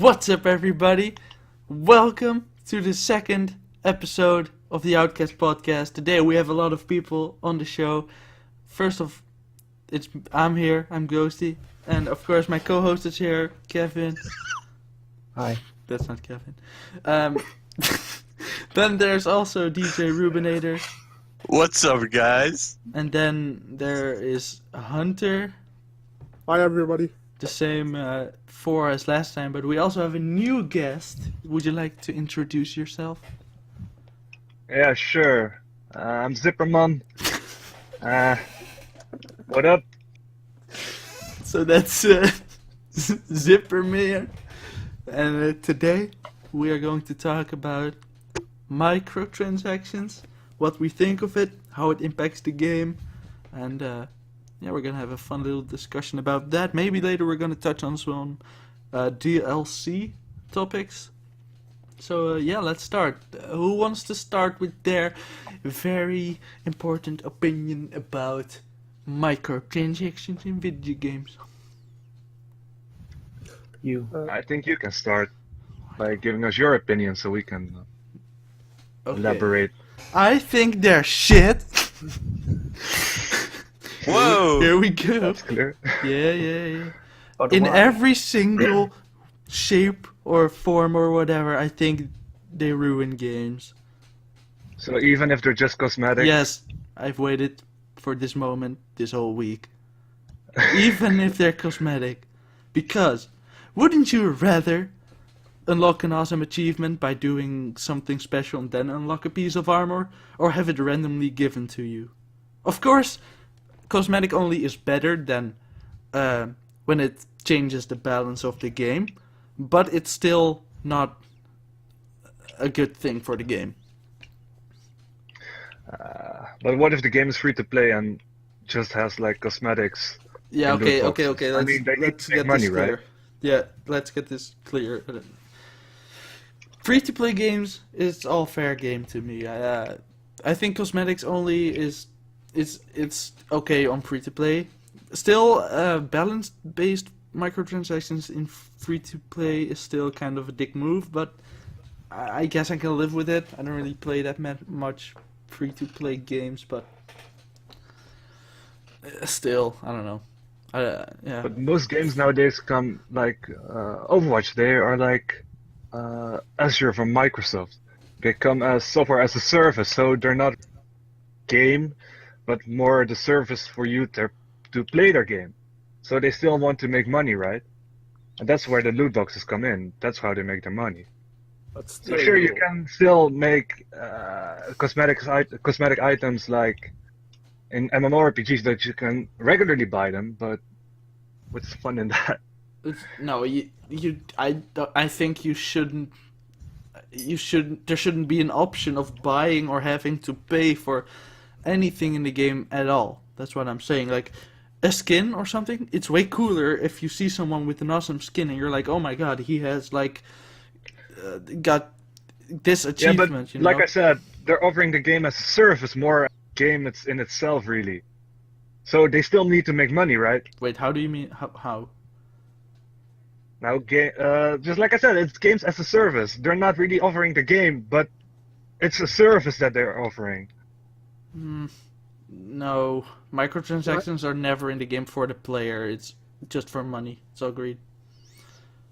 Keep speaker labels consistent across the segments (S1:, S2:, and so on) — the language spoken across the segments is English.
S1: What's up, everybody? Welcome to the second episode of the Outcast podcast. Today we have a lot of people on the show. First of, I'm here, I'm Ghosty, and of course my co-host is here, Kevin.
S2: Hi.
S1: That's not Kevin. Then there's also DJ Rubinator,
S3: What's up, guys?
S1: and then there is Hunter.
S2: Hi, everybody.
S1: The same four as last time, but we also have a new guest. Would you like to introduce yourself?
S4: Yeah, sure. I'm Zipperman. What up?
S1: So that's Zipperman. And today we are going to talk about microtransactions, what we think of it, how it impacts the game, and yeah, we're gonna have a fun little discussion about that. Maybe later we're gonna touch on some DLC topics. So yeah, let's start. Who wants to start with their very important opinion about microtransactions in video games?
S2: You.
S4: I think you can start by giving us your opinion so we can
S1: Okay.
S4: elaborate.
S1: I think they're shit.
S3: Whoa!
S1: Here we go.
S4: That's clear.
S1: Yeah. In every single shape or form or whatever, I think they ruin games.
S4: So even if they're just cosmetic,
S1: Yes, I've waited for this moment this whole week. Even if they're cosmetic. Because, wouldn't you rather unlock an awesome achievement by doing something special and then unlock a piece of armor? Or have it randomly given to you? Of course, cosmetic only is better than when it changes the balance of the game. But it's still not a good thing for the game.
S4: but what if the game is free to play and just has like cosmetics?
S1: Yeah,
S4: in
S1: okay.
S4: loot boxes?
S1: Let's,
S4: I mean, they need
S1: let's
S4: to make
S1: get
S4: money,
S1: this clear.
S4: right?
S1: Yeah, let's get this clear. Free-to-play games is all fair game to me. I think cosmetics only it's okay on free-to-play. Still, balance-based microtransactions in free-to-play is still kind of a dick move, but I guess I can live with it. I don't really play that much free-to-play games, but still, I don't know. Yeah.
S4: But most games nowadays come like Overwatch. They are like Azure from Microsoft. They come as software as a service, so they're not game, but more the service for you to play their game. So they still want to make money, right? And that's where the loot boxes come in. That's how they make their money. So sure, you can still make cosmetic items like in MMORPGs that you can regularly buy them, but what's fun in that?
S1: No, I think you shouldn't. There shouldn't be an option of buying or having to pay for anything in the game at all. That's what I'm saying. Like a skin or something, it's way cooler if you see someone with an awesome skin and you're like, oh my god, he has like got this achievement.
S4: Yeah, but
S1: you know?
S4: like I said, they're offering the game as a service, more a game it's in itself, really. So they still need to make money, right?
S1: Wait, how do you mean how?
S4: Now, just like I said, it's games as a service. They're not really offering the game, but it's a service that they're offering.
S1: No, microtransactions are never in the game for the player. It's just for money. It's all greed.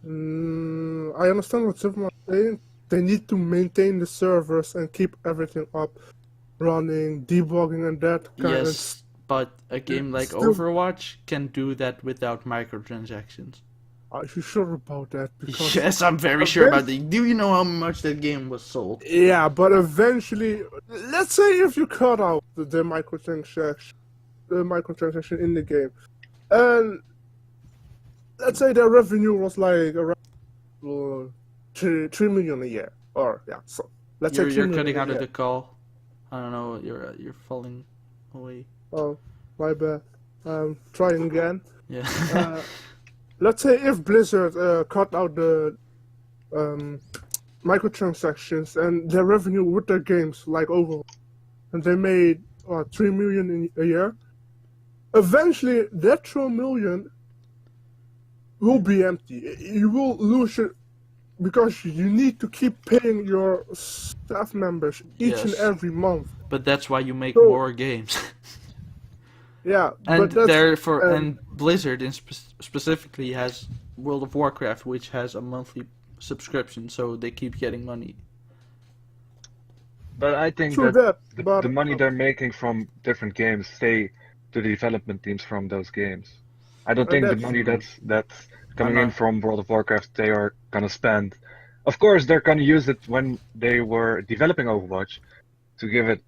S2: I understand what Superman is saying. They need to maintain the servers and keep everything up, running, debugging, and that kind of
S1: Yes, but a game like
S2: still-
S1: Overwatch can do that without microtransactions.
S2: Are you sure about that? Because
S1: Yes, I'm very sure about that. Do you know how much that game was sold?
S2: yeah, but eventually, let's say if you cut out the microtransaction in the game, and let's say their revenue was like around 3 million a year, or yeah, so let's say 3
S1: You're
S2: million
S1: cutting
S2: a
S1: out of
S2: year.
S1: the call. I don't know. You're falling away.
S2: Oh, my bad. Trying again.
S1: Yeah.
S2: Let's say if Blizzard cut out the microtransactions and their revenue with their games, like Overwatch, and they made 3 million a year, eventually that 3 million will be empty. You will lose because you need to keep paying your staff members each and
S1: Yes.
S2: every month.
S1: But that's why you make
S2: So-
S1: more games.
S2: Yeah,
S1: And
S2: but that's,
S1: therefore,
S2: um,
S1: and Blizzard specifically has World of Warcraft, which has a monthly subscription, so they keep getting money.
S4: But I think
S2: true
S4: that
S2: that, but
S4: the money they're making from different games stay to the development teams from those games. I don't think the
S2: that's-
S4: money that's coming
S1: I'm
S4: in
S1: not-
S4: from World of Warcraft they are gonna spend. Of course, they're gonna use it when they were developing Overwatch to give it,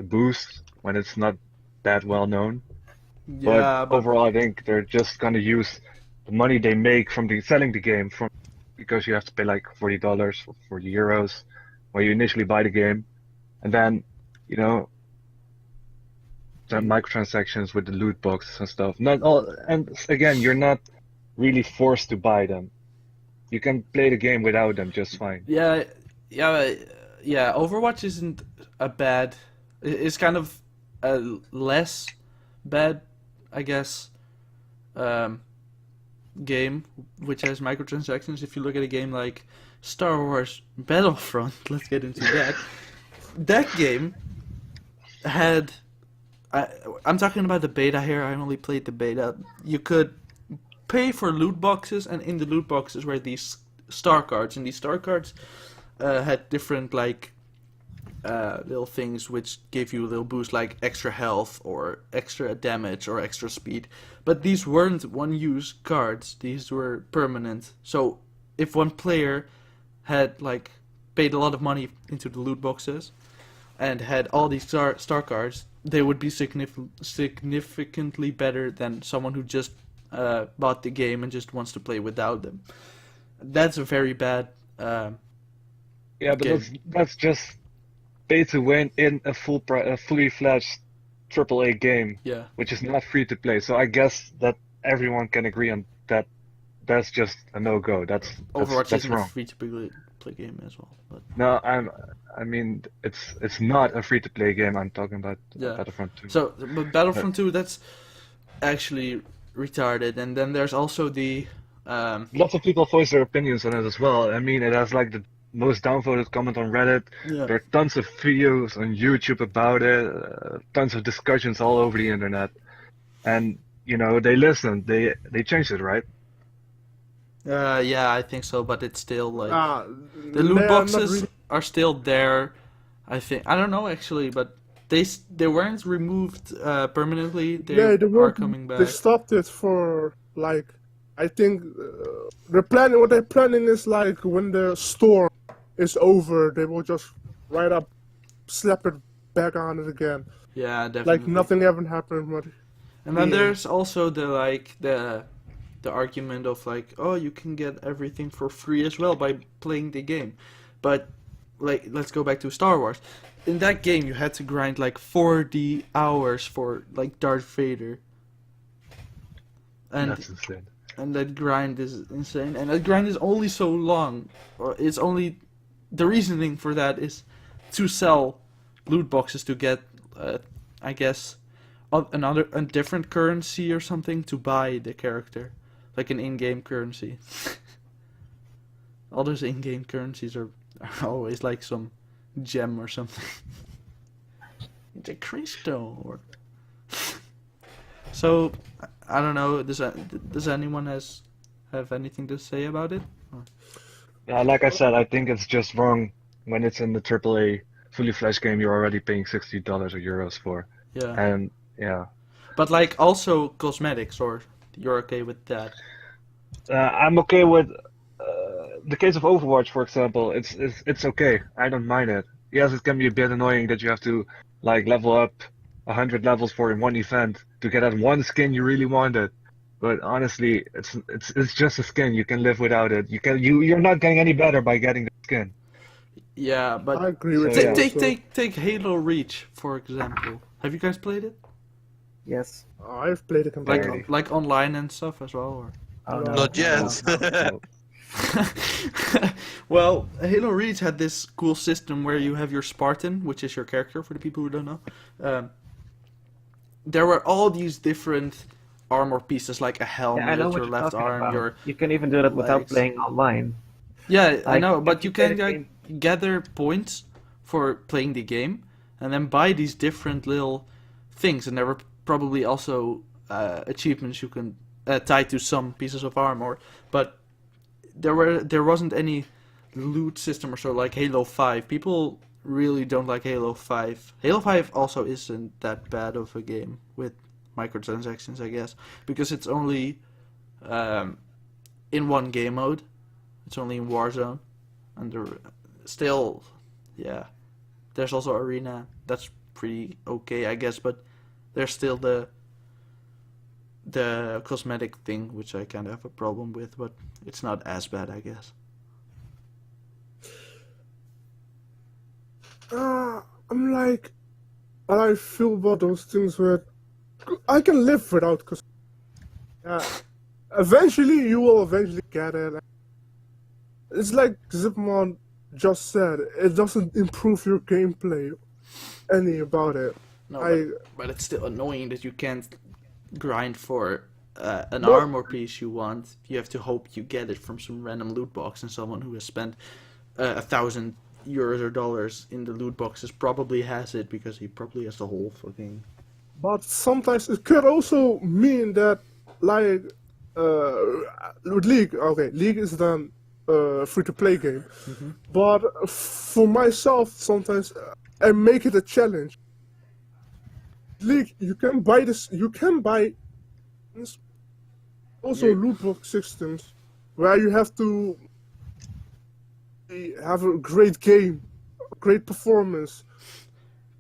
S4: a boost when it's not that well known.
S1: Yeah,
S4: But overall, I think they're just gonna use the money they make from selling the game because you have to pay like $40 or €40 when you initially buy the game, and then the microtransactions with the loot boxes and stuff. Not all, and again, you're not really forced to buy them. You can play the game without them just fine.
S1: yeah, yeah. Overwatch isn't a bad. It's kind of a less bad, I guess, game which has microtransactions. If you look at a game like Star Wars Battlefront, let's get into that. That game had. I'm talking about the beta here. I only played the beta. You could pay for loot boxes, and in the loot boxes were these star cards, and these star cards had different little things which gave you a little boost, like extra health or extra damage or extra speed. But these weren't one-use cards; these were permanent. So if one player had paid a lot of money into the loot boxes and had all these star cards, they would be significantly better than someone who just bought the game and just wants to play without them. That's a very bad.
S4: Yeah, but
S1: Okay.
S4: that's just pay to win in a fully fledged AAA game,
S1: Yeah.
S4: which is not free to play. So I guess that everyone can agree on that. That's just a no-go. That's
S1: Overwatch
S4: that's
S1: isn't a
S4: wrong.
S1: free-to-play game as well, but
S4: No, I mean it's not a free-to-play game. I'm talking about
S1: Yeah.
S4: Battlefront 2.
S1: so but Battlefront 2, that's actually retarded. And then there's also the
S4: Lots of people voice their opinions on it as well. I mean, it has like the most downvoted comment on Reddit.
S1: yeah.
S4: There are tons of videos on YouTube about it, tons of discussions all over the internet, and they listened. They changed it, right?
S1: Yeah, I think so, but it's still the
S2: they
S1: loot
S2: are not
S1: boxes
S2: really-
S1: are still there. I think I don't know actually, but they weren't removed permanently. They
S2: yeah, they
S1: are
S2: were
S1: coming back.
S2: They stopped it for I think what they're planning is when the storm is over, they will just right up slap it back on it again,
S1: Yeah, definitely.
S2: like nothing ever happened. But
S1: And then
S2: Yeah.
S1: there's also the argument of oh, you can get everything for free as well by playing the game. But let's go back to Star Wars. In that game you had to grind 40 hours for Darth Vader. And
S4: That's insane.
S1: and that grind is insane. And that grind is only so long. Or it's only the reasoning for that is to sell loot boxes to get I guess a different currency or something to buy the character, like an in-game currency. All those in-game currencies are always like some gem or something. It's a crystal. Or so I don't know. Does anyone have anything to say about it?
S4: Yeah, like I said, I think it's just wrong when it's in the AAA fully fledged game you're already paying $60 or euros for,
S1: Yeah,
S4: and yeah.
S1: but also cosmetics, or you're okay with that?
S4: I'm okay with the case of Overwatch, for example. It's okay. I don't mind it. Yes, it can be a bit annoying that you have to level up 100 levels for one event to get that one skin you really wanted. But honestly, it's just a skin. You can live without it. You're not getting any better by getting the skin.
S1: Yeah, but
S2: I agree with
S4: So,
S2: you.
S4: yeah.
S2: also.
S1: take Halo Reach for example. Have you guys played it?
S5: Yes.
S2: I've played the campaign.
S4: Barely.
S1: Like online and stuff as well, or?
S5: Oh,
S2: No.
S5: no.
S3: Not yet.
S4: So,
S1: Well, Halo Reach had this cool system where you have your Spartan, which is your character for the people who don't know. There were all these different armor pieces, like a helmet,
S5: Yeah, I know what
S1: your
S5: you're
S1: left
S5: talking
S1: arm,
S5: about.
S1: your
S5: You can even do that without
S1: legs.
S5: playing online.
S1: Yeah, I
S5: Like,
S1: know, but
S5: if
S1: you
S5: play
S1: can
S5: the
S1: like,
S5: game-
S1: gather points for playing the game, and then buy these different little things, and there were probably also achievements you can tie to some pieces of armor, but there wasn't any loot system or so like Halo 5. People really don't like Halo 5. Halo 5 also isn't that bad of a game with microtransactions, I guess, because it's only in one game mode. It's only in Warzone, and still, yeah. There's also Arena. That's pretty okay, I guess, but there's still the cosmetic thing, which I kind of have a problem with, but it's not as bad, I guess.
S2: I'm like, I feel about those things where I can live without, because eventually you will eventually get it. It's like Zipmon just said, it doesn't improve your gameplay any about it.
S1: No, but it's still annoying that you can't grind for an
S2: But-
S1: armor piece you want. You have to hope you get it from some random loot box, and someone who has spent €1,000 or dollars in the loot boxes probably has it because he probably has the whole fucking.
S2: But sometimes it could also mean that, like, with League, okay, League is then free-to-play game. But for myself, sometimes I make it a challenge. League, you can buy this, also
S1: Yeah.
S2: loot box systems where you have to have a great game, a great performance.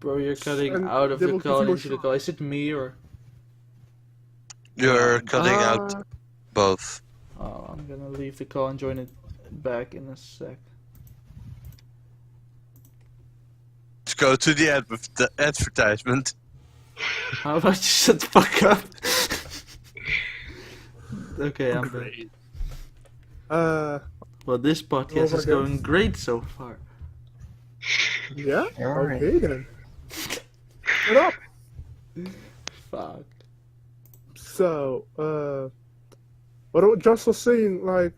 S1: Bro, you're cutting
S2: And
S1: out of
S2: they
S1: the
S2: will give
S1: call
S2: you a
S1: into the
S2: shot.
S1: call. Is it me or?
S3: You're cutting out
S2: Ah,
S3: both.
S1: Oh, I'm gonna leave the call and join it back in a sec.
S3: Let's go to the advertisement.
S1: How about you shut the fuck up? Okay, I'm back. Well, this podcast is going great so far.
S2: yeah?
S5: Alright.
S2: Okay then. Shut up!
S1: Fuck.
S2: So, what I just was saying, like,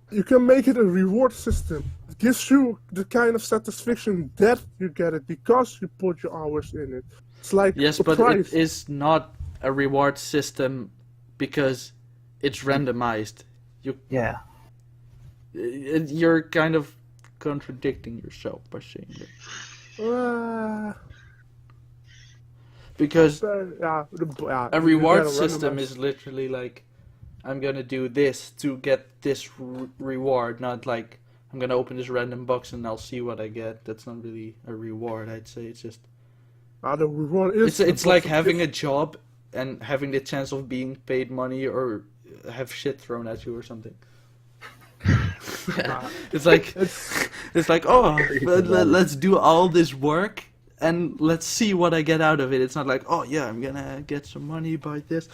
S2: you can make it a reward system. It gives you the kind of satisfaction that you get it because you put your hours in it. It's like
S1: Yes,
S2: a
S1: but
S2: prize.
S1: it is not a reward system because it's randomized.
S5: Yeah.
S1: You're kind of contradicting yourself by saying that. Because a reward system is literally like, I'm gonna do this to get this reward, not like I'm gonna open this random box and I'll see what I get. That's not really a reward, I'd say. It's just
S2: the reward is
S1: it's like having a job and having the chance of being paid money or have shit thrown at you or something. Yeah. It's like oh, let's do all this work and let's see what I get out of it. It's not like, oh yeah, I'm gonna get some money by this.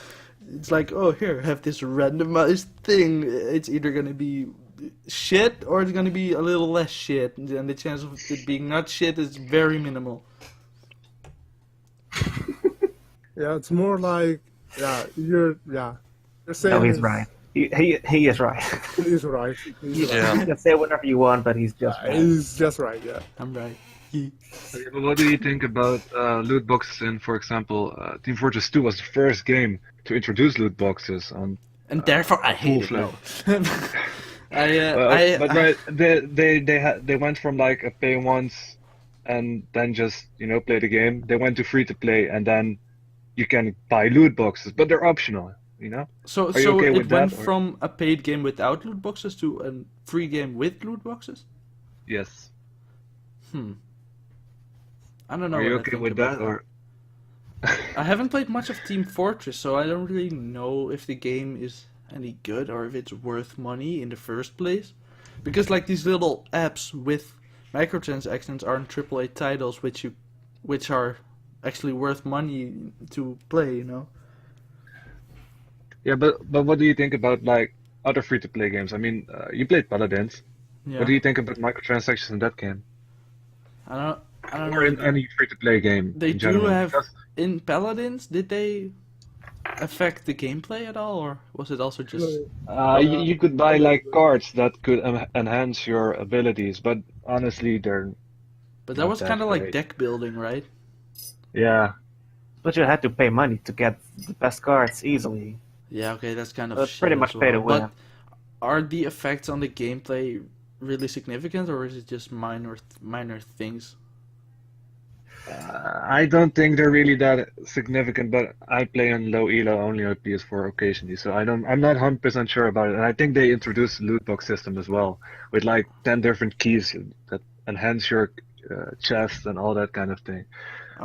S1: It's like, oh, here, have this randomized thing. It's either gonna be shit or it's gonna be a little less shit, and the chance of it being not shit is very minimal.
S2: Yeah, it's more like you're saying
S5: No, he's right. He is right.
S2: He's right. He's right.
S3: Yeah.
S5: You can say whatever you want, but he's just right.
S2: He's just right. Yeah.
S1: I'm right.
S4: Okay, but what do you think about loot boxes in, for example, Team Fortress 2 was the first game to introduce loot boxes on.
S1: And therefore I hate it. No.
S4: But right, they went from like a pay once and then just play the game. They went to free to play and then you can buy loot boxes, but they're optional.
S1: So
S4: Are you okay
S1: it
S4: with
S1: went
S4: that, or-
S1: from a paid game without loot boxes to a free game with loot boxes?
S4: Yes.
S1: I don't know.
S4: Are you
S1: what I
S4: okay
S1: think
S4: with
S1: about
S4: that, or?
S1: I haven't played much of Team Fortress, so I don't really know if the game is any good or if it's worth money in the first place. Because like these little apps with microtransactions aren't AAA titles which are actually worth money to play,
S4: Yeah, but what do you think about like other free-to-play games? I mean, you played Paladins.
S1: Yeah.
S4: What do you think about microtransactions in that game?
S1: I don't
S4: Or in
S1: know.
S4: any free-to-play game
S1: They
S4: in
S1: do
S4: general?
S1: have
S4: Because-
S1: in Paladins. Did they? affect the gameplay at all, or was it also just?
S4: You could buy like cards that could enhance your abilities, but honestly, they're
S1: But that
S4: not
S1: was
S4: that
S1: kind of like
S4: great.
S1: deck building, right?
S4: Yeah.
S5: But you had to pay money to get the best cards easily.
S1: Yeah, okay, that's kind of
S5: So it's
S1: shit
S5: pretty
S1: as
S5: much pay to
S1: well.
S5: win.
S1: But are the effects on the gameplay really significant, or is it just minor things?
S4: I don't think they're really that significant, but I play on low elo only on PS4 occasionally, so I'm not 100% sure about it. And I think they introduced a loot box system as well, with like 10 different keys that enhance your chest and all that kind of thing.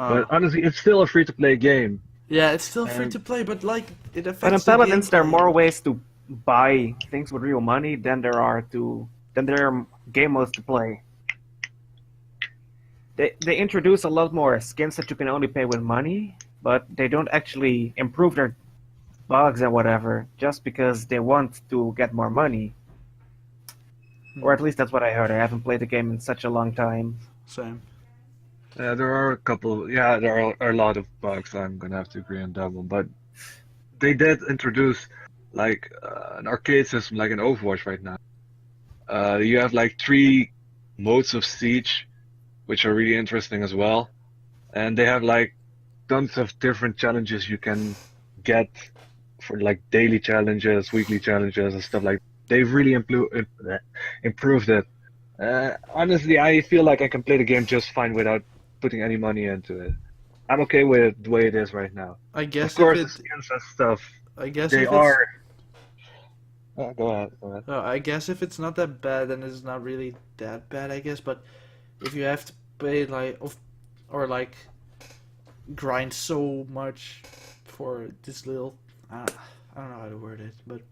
S4: But honestly, it's still a free-to-play game.
S1: Yeah, it's still free
S4: And
S1: to play, but like it
S5: But in
S1: affects the
S5: Paladins, there are
S1: gameplay.
S5: more ways to buy things with real money than there are game modes to play. They introduce a lot more skins that you can only pay with money, but they don't actually improve their bugs and whatever just because they want to get more money. Or at least that's what I heard. I haven't played the game in such a long time.
S1: Same.
S4: there are a couple, yeah, there are a lot of bugs. I'm gonna have to agree on that one, but they did introduce like an arcade system like in Overwatch right now. You have like 3 modes of siege, which are really interesting as well. And they have like tons of different challenges you can get for like daily challenges, weekly challenges, and stuff like that. They've really improved it. Honestly, I feel like I can play the game just fine without putting any money into it. I'm okay with it the way it is right now.
S1: I
S4: Of
S1: guess
S4: course,
S1: if
S4: the
S1: it,
S4: skins and stuff,
S1: I guess
S4: they
S1: if it's,
S4: are. Go ahead, go ahead.
S1: I guess if it's not that bad, then it's not really that bad, I guess. But if you have to pay or like grind so much for this little, I don't know how to word it, but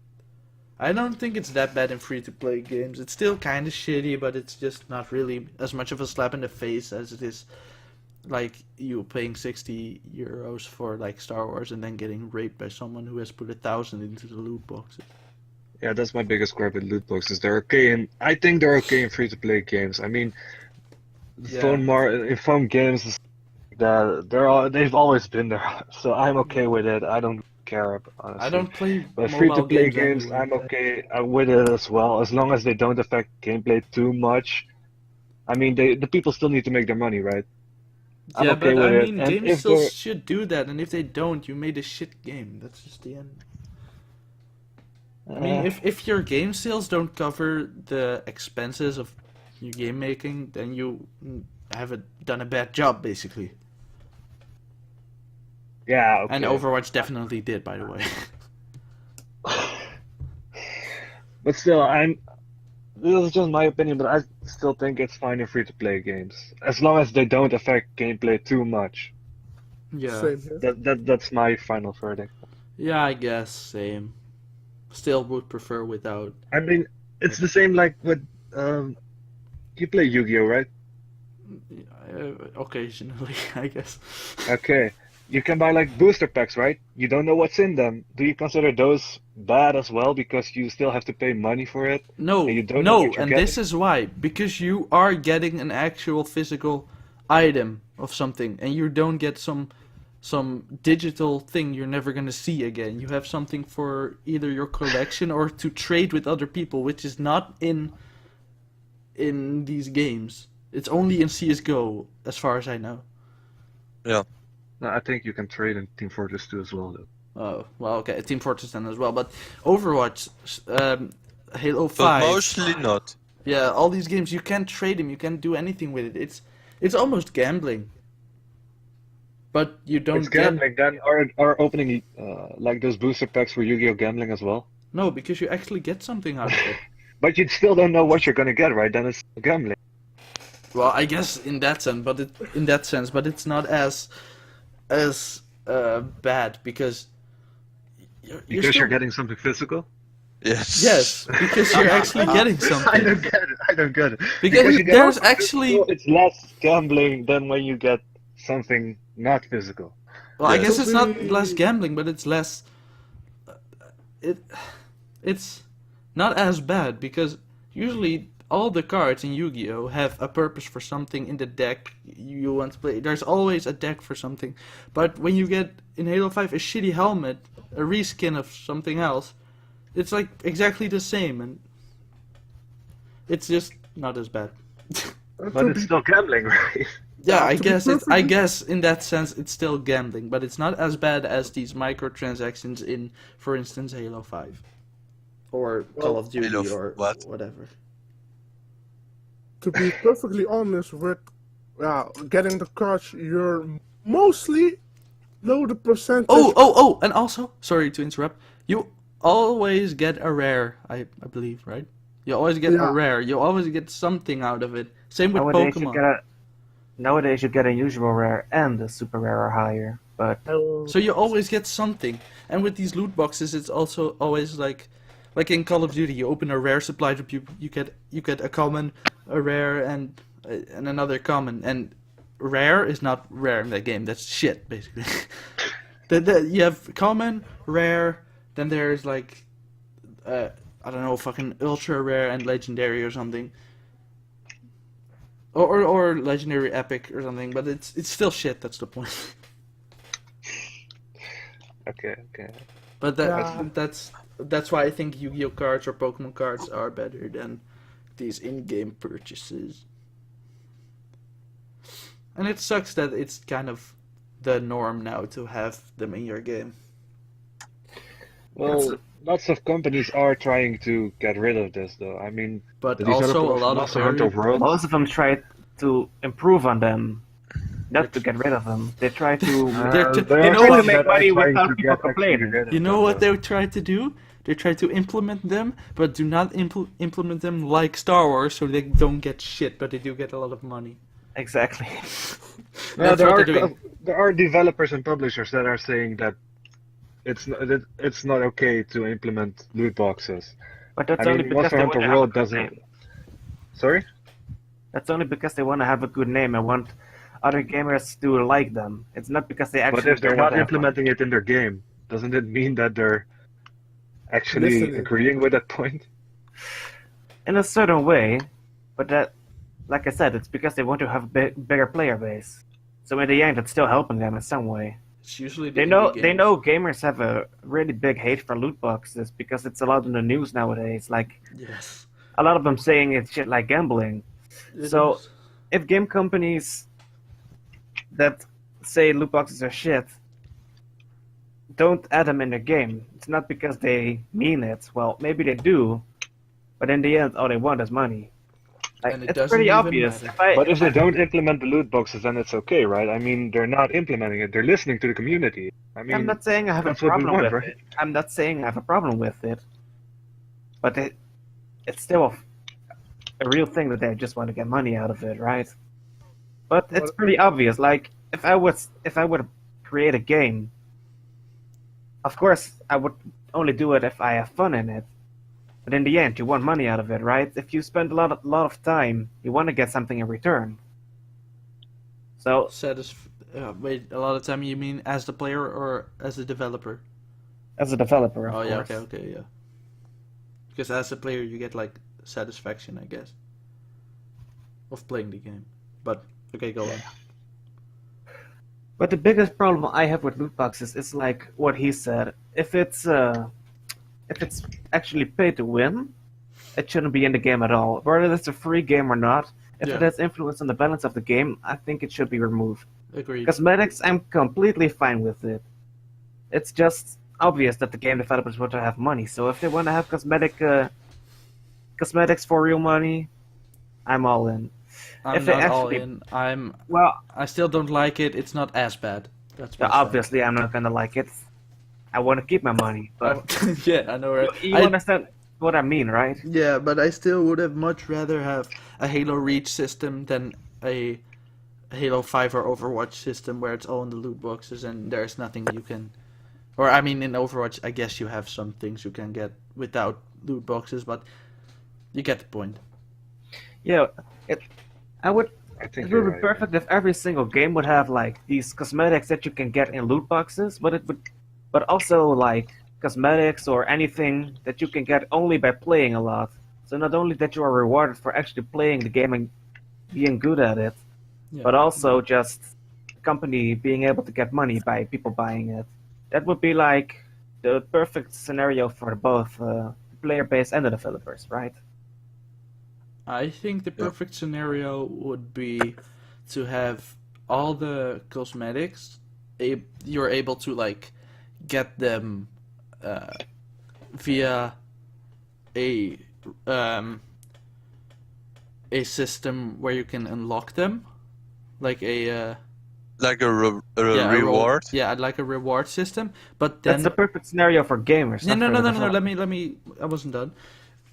S1: I don't think it's that bad in free-to-play games. It's still kind of shitty, but it's just not really as much of a slap in the face as it is like you paying 60 euros for like Star Wars and then getting raped by someone who has put 1,000 into the loot boxes.
S4: Yeah, that's my biggest gripe with loot boxes. They're okay, and I think they're okay in free-to-play games. I mean,
S1: Yeah.
S4: in phone games, they've always been there, so I'm okay with it. I don't care, honestly.
S1: I don't play
S4: But
S1: mobile
S4: free-to-play
S1: games
S4: games,
S1: anyway.
S4: I'm okay with it as well, as long as they don't affect gameplay too much. I mean, the people still need to make their money, right? I'm
S1: Yeah,
S4: okay
S1: but
S4: with
S1: I
S4: it,
S1: mean,
S4: and
S1: games
S4: if
S1: still
S4: they're
S1: should do that, and if they don't, you made a shit game. That's just the end. I mean,
S4: uh,
S1: if your game sales don't cover the expenses of your game making, then you haven't done a bad job, basically.
S4: yeah,
S1: And
S4: okay.
S1: Overwatch definitely did, by the way.
S4: But still, this is just my opinion, but I still think it's fine in free-to-play games, as long as they don't affect gameplay too much.
S1: Yeah.
S2: Same here.
S4: That's my final verdict.
S1: Yeah, I guess, same. Still would prefer without.
S4: I mean, it's the same like with you play Yu-Gi-Oh, right?
S1: Occasionally, I guess.
S4: Okay. You can buy like booster packs, right? You don't know what's in them. Do you consider those bad as well because you still have to pay money for it?
S1: No,
S4: And you don't know
S1: no,
S4: what you're
S1: and this
S4: getting?
S1: is why. Because you are getting an actual physical item of something, and you don't get some digital thing you're never gonna see again. You have something for either your collection or to trade with other people, which is not in these games. It's only in CS:GO, as far as I know.
S3: Yeah.
S4: No, I think you can trade in Team Fortress 2 as well, though.
S1: Oh, well, okay, Team Fortress then as well, but Overwatch, Halo
S3: But
S1: 5,
S3: mostly not.
S1: yeah, all these games, you can't trade them, you can't do anything with it. It's almost gambling. But you don't
S4: It's
S1: get...
S4: gambling. Then are opening like those booster packs for Yu-Gi-Oh gambling as well.
S1: No, because you actually get something out of it.
S4: But you still don't know what you're gonna get, right? Then it's gambling.
S1: Well, I guess in that sense, but it's not as bad because you're
S4: Because
S1: still...
S4: you're getting something physical?
S3: Yes.
S1: Yes, because you're actually getting
S4: I
S1: something.
S4: don't get it. I don't get it.
S1: Because
S4: you get
S1: there's
S4: something
S1: actually...
S4: physical, it's less gambling than when you get something not physical.
S1: Well, I
S3: Yes.
S1: guess it's not less gambling, but it's less... It's not as bad, because usually all the cards in Yu-Gi-Oh have a purpose for something in the deck you want to play. There's always a deck for something. But when you get in Halo 5 a shitty helmet, a reskin of something else, it's like exactly the same, and it's just not as bad.
S4: But it's still gambling, right?
S1: Yeah, I
S2: to be
S1: guess I
S2: perfectly-
S1: guess in that sense it's still gambling, but it's not as bad as these microtransactions in, for instance, Halo 5 or Call of Duty
S3: Halo
S1: or
S3: what?
S1: whatever.
S2: To be perfectly honest with getting the cards, you're mostly low the percentage.
S1: Oh, and also, sorry to interrupt, you always get a rare, I believe, right? You always get
S2: Yeah.
S1: a rare. You always get something out of it. Same with Pokemon.
S5: Nowadays you get a usual rare and a super rare or higher, but
S1: So you always get something. And with these loot boxes, it's also always like in Call of Duty, you open a rare supply drop, you get a common, a rare, and another common. And rare is not rare in that game. That's shit, basically. You have common, rare, then there's like I don't know, fucking ultra rare and legendary or something. Or legendary epic or something, but it's still shit, that's the point.
S4: Okay.
S1: But
S2: Yeah.
S1: that's why I think Yu-Gi-Oh cards or Pokemon cards are better than these in-game purchases. And it sucks that it's kind of the norm now to have them in your game.
S4: Well, lots of companies are trying to get rid of this, though. I mean,
S1: But
S4: the
S1: also
S4: developer
S1: a
S4: of
S1: lot of
S4: Monster Hunter World.
S5: most of them try to improve on them, not to get rid of them. They try to
S1: They're t-
S4: there
S1: you
S4: are
S1: know
S4: some
S1: what-
S5: make
S4: that are
S5: money
S4: trying
S5: without
S4: to
S5: people
S4: get actually
S5: complaining.
S4: rid of
S1: You know
S4: them,
S1: what
S4: though.
S1: they try to do? They try to implement them, but do not implement them like Star Wars, so they don't get shit, but they do get a lot of money.
S5: exactly.
S4: No,
S1: That's what they're doing.
S4: there are developers and publishers that are saying that it's not okay to implement loot boxes.
S5: But that's
S4: I
S5: only
S4: mean,
S5: because
S4: Monster
S5: they
S4: Hunter
S5: want to have a
S4: World
S5: good
S4: doesn't.
S5: name.
S4: Sorry?
S5: That's only because they want to have a good name and want other gamers to like them. It's not because they actually.
S4: But if they're
S5: don't want
S4: not
S5: to have fun.
S4: implementing it in their game, doesn't it mean that they're actually
S2: Listening.
S4: agreeing with that point?
S5: In a certain way, but that, like I said, it's because they want to have a bigger player base. So in the end, it's still helping them in some way.
S1: It's usually the
S5: They know
S1: indie
S5: they
S1: games.
S5: know gamers have a really big hate for loot boxes because it's a lot in the news nowadays. Like
S1: Yes.
S5: a lot of them saying it's shit like gambling.
S1: It
S5: So-
S1: is.
S5: If game companies that say loot boxes are shit don't add them in their game, it's not because they mean it. Well, maybe they do, but in the end, all they want is money. Like,
S1: And it
S5: it's
S1: doesn't
S5: pretty
S1: even
S5: obvious.
S1: matter.
S4: But if they don't implement the loot boxes, then it's okay, right? I mean, they're not implementing it; they're listening to the community. I mean,
S5: I'm not saying I have a
S4: that's what we
S5: problem
S4: want,
S5: with
S4: right?
S5: it. I'm not saying I have a problem with it, but it's still a real thing that they just want to get money out of it, right? But it's
S2: Well-
S5: pretty obvious. Like if I would create a game, of course I would only do it if I have fun in it. But in the end, you want money out of it, right? If you spend a lot of time, you want to get something in return. So
S1: Wait, a lot of time you mean as the player or as the developer?
S5: as a developer, of
S1: Oh yeah,
S5: course.
S1: okay, yeah. Because as a player you get like satisfaction, I guess, of playing the game. But okay, go on.
S5: But the biggest problem I have with loot boxes is like what he said. If it's actually pay to win, it shouldn't be in the game at all. Whether it's a free game or not, if
S1: Yeah.
S5: it has influence on the balance of the game, I think it should be removed.
S1: Agreed.
S5: Cosmetics, I'm completely fine with it. It's just obvious that the game developers want to have money. So if they want to have cosmetics for real money, I'm all in.
S1: I'm
S5: if they
S1: not all
S5: actually-
S1: in.
S5: Well,
S1: I still don't like it. It's not as bad. That's my
S5: obviously I'm not gonna like it. I want to keep my money, but
S1: stand. Yeah, I know. Right?
S5: you
S1: I-
S5: understand what I mean, right?
S1: Yeah, but I still would have much rather have a Halo Reach system than a Halo 5 or Overwatch system where it's all in the loot boxes and there's nothing you can... Or, I mean, in Overwatch, I guess you have some things you can get without loot boxes, but you get the point.
S5: Yeah, I would.
S4: I think
S5: It
S4: you're
S5: would be
S4: right.
S5: perfect if every single game would have like these cosmetics that you can get in loot boxes, but also like cosmetics or anything that you can get only by playing a lot. So not only that you are rewarded for actually playing the game and being good at it,
S1: Yeah.
S5: but also just the company being able to get money by people buying it. That would be like the perfect scenario for both the player base and the developers, right?
S1: I think the
S3: Yeah.
S1: perfect scenario would be to have all the cosmetics. You're able to like get them via a system where you can unlock them, like a
S3: Like a
S1: yeah,
S3: reward.
S1: yeah, like a reward system. But
S5: That's
S1: then
S5: the perfect scenario for gamers.
S1: no,
S5: not
S1: no,
S5: for
S1: no,
S5: the
S1: no, no.
S5: developers.
S1: Let me. I wasn't done.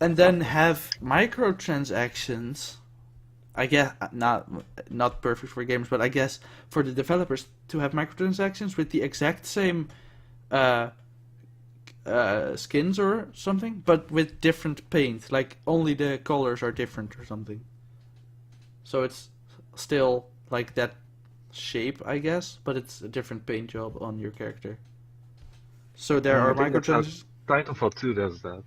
S1: And then have microtransactions. I guess not perfect for gamers, but I guess for the developers to have microtransactions with the exact same skins or something, but with different paint. Like only the colors are different or something. So it's still like that shape, I guess, but it's a different paint job on your character. So there are
S4: I think that's how
S1: microtransactions.
S4: Titanfall 2 does that.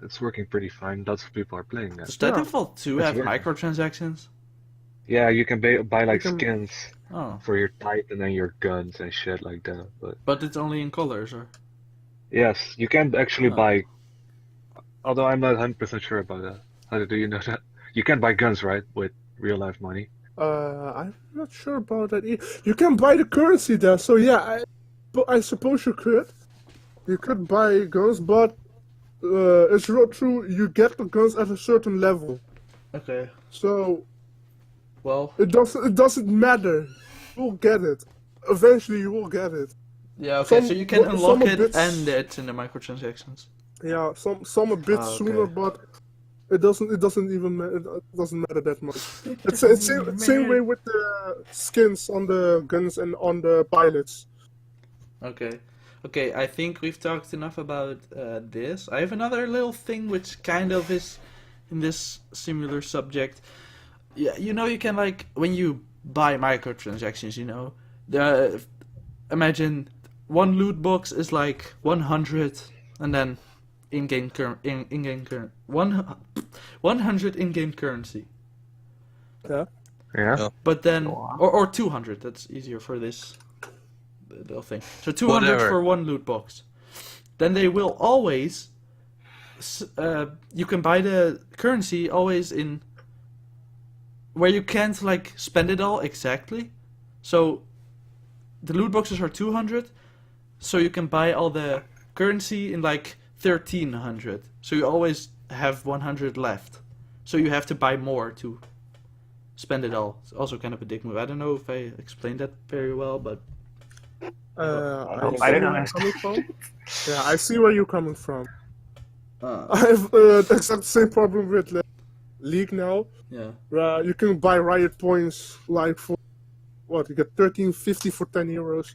S4: It's working pretty fine. Lots of people are playing
S1: Does
S4: it.
S1: Titanfall 2
S4: It's
S1: have
S4: working.
S1: microtransactions?
S4: Yeah, you can buy like
S2: You can-
S4: skins
S1: Oh,
S4: for your Titan and your guns and shit like that.
S1: but it's only in colors, or
S4: Yes, you can actually
S1: Oh.
S4: buy. Although I'm not 100% sure about that. How do you know that? You can buy guns, right, with real life money.
S2: I'm not sure about that. You can buy the currency there, so yeah, I suppose you could. You could buy guns, but it's not true. You get the guns at a certain level,
S1: okay.
S2: so
S1: Well,
S2: it doesn't matter. You'll get it. Eventually, you will get it.
S1: yeah, okay. So you can
S2: Some
S1: unlock
S2: a
S1: it
S2: bit-
S1: and it's in the microtransactions.
S2: Yeah, some a bit
S1: Ah, okay.
S2: sooner, but it doesn't even it doesn't matter that much. It's same way with the skins on the guns and on the pilots.
S1: Okay. Okay, I think we've talked enough about this. I have another little thing which kind of is in this similar subject. Yeah, you can like when you buy microtransactions, imagine one loot box is like 100 and then in-game 100 in-game currency.
S4: Yeah.
S1: But then
S5: Go on.
S1: or 200, that's easier for this little thing. So 200
S3: Whatever.
S1: for one loot box. Then they will always you can buy the currency always in where you can't like spend it all exactly. So the loot boxes are 200, so you can buy all the currency in like 1300. So you always have 100 left. So you have to buy more to spend it all. It's also kind of a dick move. I don't know if I explained that very well, but
S5: I
S2: see
S5: didn't
S2: where you're coming from. Yeah, I see where you're coming from. I have the exact same problem with League now.
S1: yeah.
S2: You can buy riot points like for what you get 13.50 for 10 euros,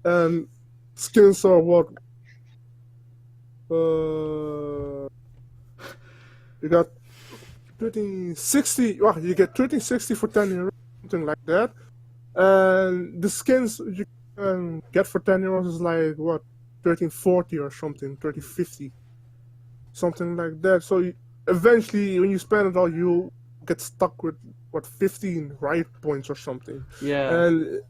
S2: and skins are what you got 13.60. Well, you get 13.60 for 10 euros, something like that. And the skins you can get for 10 euros is like what 13.40 or something, 13.50, something like that. So eventually, when you spend it all, you get stuck with what 15 riot points or something.
S1: Yeah.
S2: And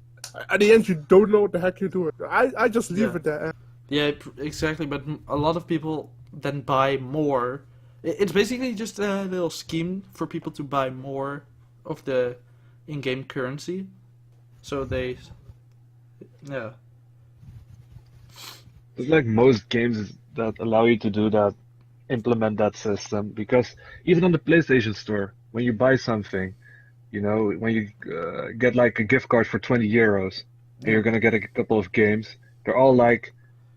S2: at the end, you don't know what the heck you're doing. I just leave
S1: Yeah.
S2: it there.
S1: Yeah, exactly. But a lot of people then buy more. It's basically just a little scheme for people to buy more of the in-game currency. So they, yeah,
S4: It's like most games that allow you to do that, implement that system. Because even on the PlayStation Store, when you buy something, when you get like a gift card for 20 euros, and you're gonna get a couple of games, they're all like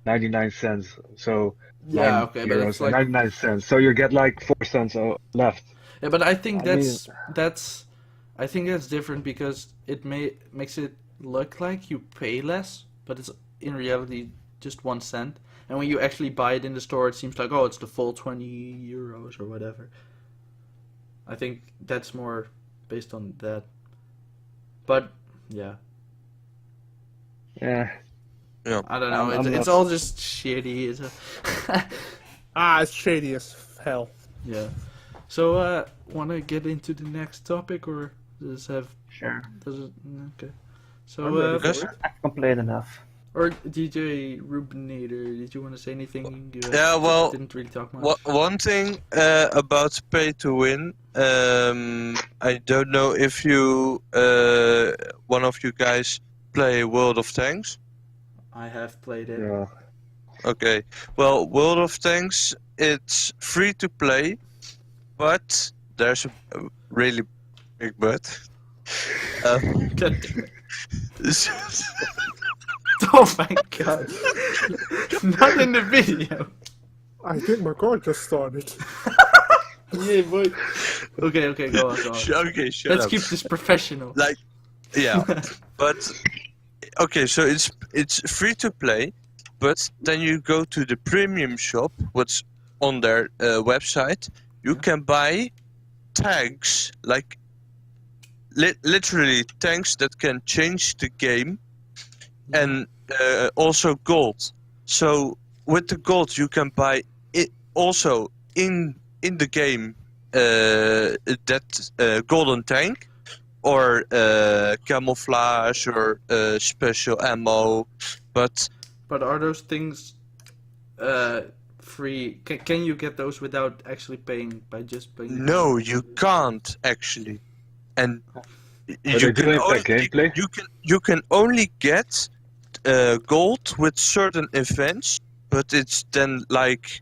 S4: 99 cents. So
S1: yeah,
S4: 9
S1: okay, but
S4: euros
S1: it's
S4: and
S1: like
S4: 99 cents. So you get like 4 cents left.
S1: yeah, but I think
S4: I mean-
S1: I think that's different because it makes it look like you pay less, but it's in reality just 1 cent. And when you actually buy it in the store, it seems like, oh, it's the full 20 euros or whatever. I think that's more based on that. But yeah,
S4: Yeah.
S1: I don't know.
S4: I'm
S1: It's
S4: not-
S1: all just shitty.
S2: It's shady as hell.
S1: Yeah. So, want to get into the next topic, or does it?
S5: Sure.
S1: Okay.
S2: I'm
S1: So,
S2: ready for
S3: Yes.
S2: it.
S5: I've complained enough.
S1: or DJ Rubinator, did you want to say anything? You
S3: Yeah, well,
S1: didn't really talk much.
S3: One thing about pay to win, I don't know if you, one of you guys, play World of Tanks.
S1: I have played it.
S4: Yeah.
S3: Okay, well, World of Tanks, it's free to play, but there's a really big but.
S1: God damn it. Oh my god. Not in the video.
S2: I think my car just started.
S1: Yeah, boy. Okay, go on.
S3: Okay, shut
S1: Let's
S3: up.
S1: keep this professional.
S3: Like, yeah, but okay, so it's free to play, but then you go to the premium shop, what's on their website. You
S1: Yeah.
S3: can buy tanks, like literally tanks that can change the game, and also gold. So with the gold, you can buy it also in the game that golden tank, or camouflage, or special ammo, but
S1: But are those things free? Can you get those without actually paying, by just paying?
S3: no, you can't actually, and
S4: Are they doing that gameplay?
S3: you can only get gold with certain events, but it's then like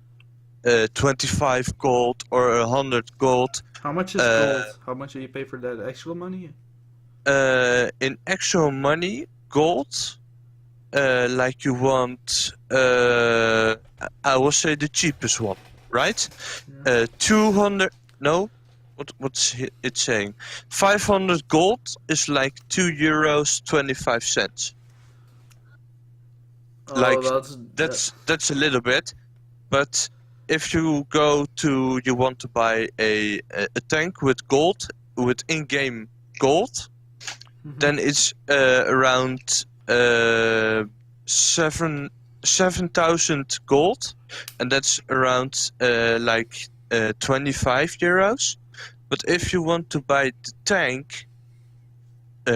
S3: 25 gold or 100 gold.
S1: How much is gold? How much do you pay for that actual money?
S3: In actual money, gold, like you want, I will say the cheapest one, right? 200, no, what's it saying? 500 gold is like €2.25.
S1: Oh,
S3: Like, that's a little bit, but if you you want to buy a tank with gold, with in-game gold, then it's around 7,000 gold, and that's around like €25. But if you want to buy the tank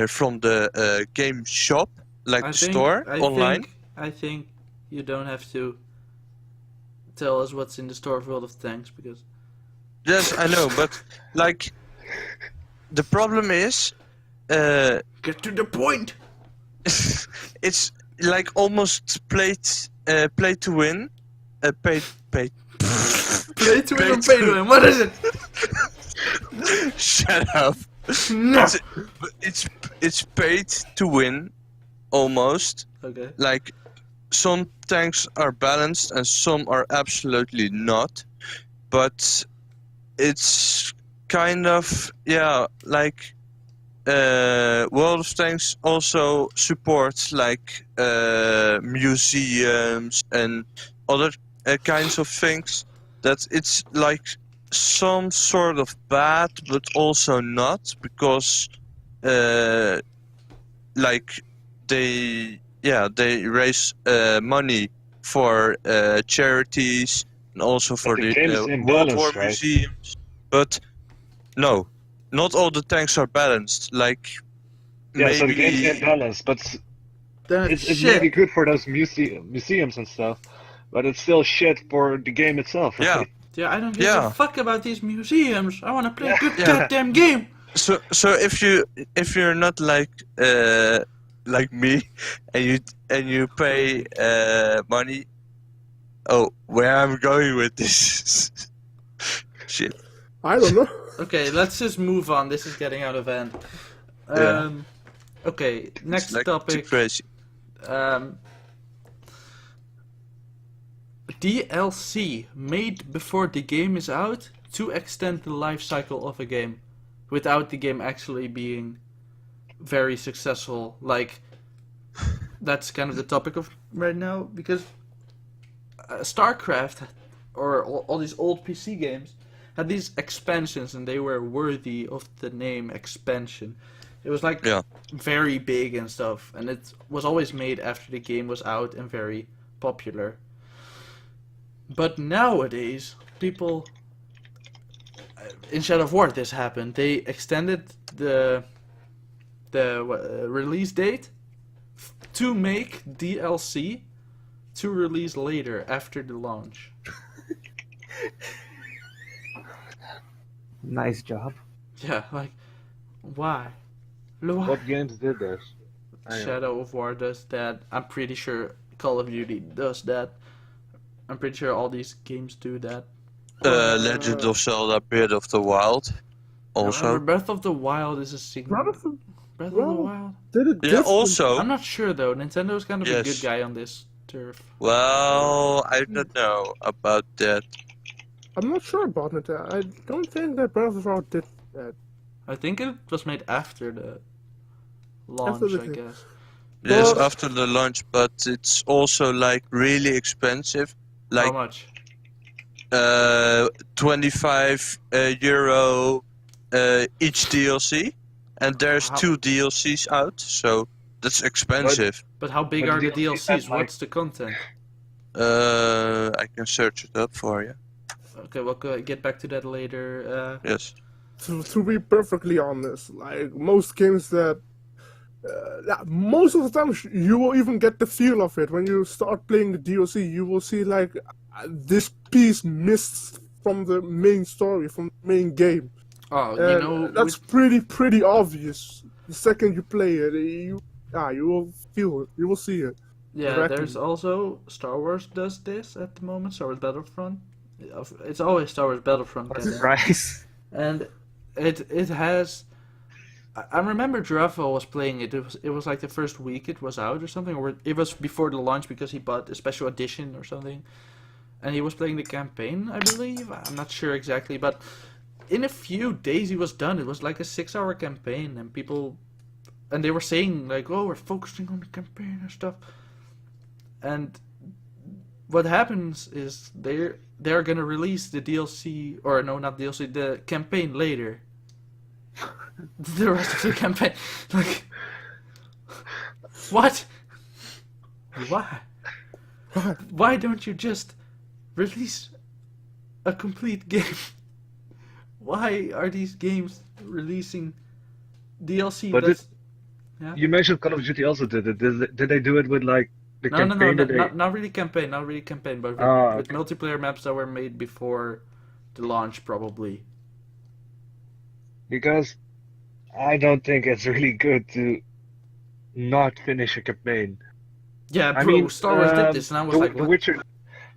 S3: from the game shop, like the store online,
S1: I think you don't have to tell us what's in the store of World of Tanks, because
S3: yes, I know, but like the problem is,
S1: get to the point.
S3: it's like almost play to win, pay.
S1: Play to win or
S3: Pay
S1: pay
S3: to-
S1: to win. What is it?
S3: Shut up.
S1: No.
S3: It's paid to win, almost.
S1: Okay.
S3: Like, some tanks are balanced and some are absolutely not, but it's kind of, yeah, like World of Tanks also supports like museums and other kinds of things, that it's like some sort of bad but also not, because like they raise money for charities, and also for
S4: the
S3: the
S4: game is
S3: World War
S4: imbalanced, right?
S3: museums. But no, not all the tanks are balanced. Like,
S4: Yeah, so the
S3: maybe
S4: game's imbalanced, but
S1: Then
S4: it's maybe good for those museums and stuff, but it's still shit for the game itself.
S3: yeah.
S4: Right?
S1: Yeah, I don't give
S3: Yeah.
S1: a fuck about these museums. I want to play a good
S3: Yeah.
S1: goddamn game.
S3: So if you're not like me, and you pay money. Oh, where I'm going with this? Shit.
S2: I don't know.
S1: Okay, let's just move on. This is getting out of hand.
S3: Yeah.
S1: Okay, next
S3: It's like too
S1: topic.
S3: crazy.
S1: DLC made before the game is out to extend the life cycle of a game, without the game actually being very successful. Like, that's kind of the topic of right now, because StarCraft, or all these old PC games, had these expansions, and they were worthy of the name expansion. It was like
S3: Yeah.
S1: very big and stuff, and it was always made after the game was out and very popular. But nowadays, people in Shadow of War this happened. They extended the release date to make DLC to release later after the launch.
S5: Nice job.
S1: Yeah, like why?
S4: What games did this?
S1: Shadow of War does that. I'm pretty sure Call of Duty does that. I'm pretty sure all these games do that.
S3: Legend of Zelda: Breath of the Wild. Also.
S1: However, Breath of the Wild is a single. Breath of the
S2: well,
S1: Wild.
S2: did it
S3: Yeah,
S2: different.
S3: also.
S1: I'm not sure though. Nintendo's kind of a
S3: Yes.
S1: good guy on this turf.
S3: Well, I don't know about that.
S2: I'm not sure about it. I don't think that Breath of the Wild did that.
S1: I think it was made after the launch,
S2: After the
S1: I
S2: thing.
S1: guess.
S3: Yes,
S2: Well-
S3: after the launch, but it's also like really expensive.
S1: How
S3: Like
S1: much?
S3: 25 euro each DLC, and there's
S1: How-
S3: 2 DLCs out, so that's expensive.
S1: But how big
S4: But
S1: are the
S4: the DLCs
S1: DLCs?
S4: have, like-
S1: What's the content?
S3: I can search it up for you.
S1: Okay, we'll get back to that later.
S3: Yes.
S2: To be perfectly honest, like most games that, most of the time you will even get the feel of it when you start playing the DLC. You will see like this piece missed from the main story, from the main game.
S1: Oh, you
S2: And
S1: know,
S2: that's pretty obvious. The second you play it, you will feel it. You will see it.
S1: yeah,
S2: directly.
S1: there's also Star Wars does this at the moment. Star Wars Battlefront. It's always Star Wars Battlefront.
S5: What a
S1: kinda.
S5: surprise.
S1: And it has. I remember Dravo was playing it. It was like the first week it was out or something, or it was before the launch because he bought a special edition or something, and he was playing the campaign, I believe. I'm not sure exactly, but in a few days he was done. It was like a 6-hour campaign, and they were saying like, "Oh, we're focusing on the campaign and stuff." And what happens is they're gonna release the DLC, or no, not DLC, the campaign later. The rest of the campaign, like, what? Why? Why don't you just release a complete game? Why are these games releasing DLC?
S4: But
S1: that's
S4: You mentioned Call of Duty also did it. Did they do it with like the
S1: no,
S4: campaign? that they...
S1: not really campaign, but with,
S4: Ah,
S1: with multiplayer maps that were made before the launch, probably.
S4: Because I don't think it's really good to not finish a campaign.
S1: Yeah,
S4: I
S1: bro,
S4: mean,
S1: Star Wars did this, and I was
S4: the,
S1: like,
S4: the
S1: what?
S4: Witcher,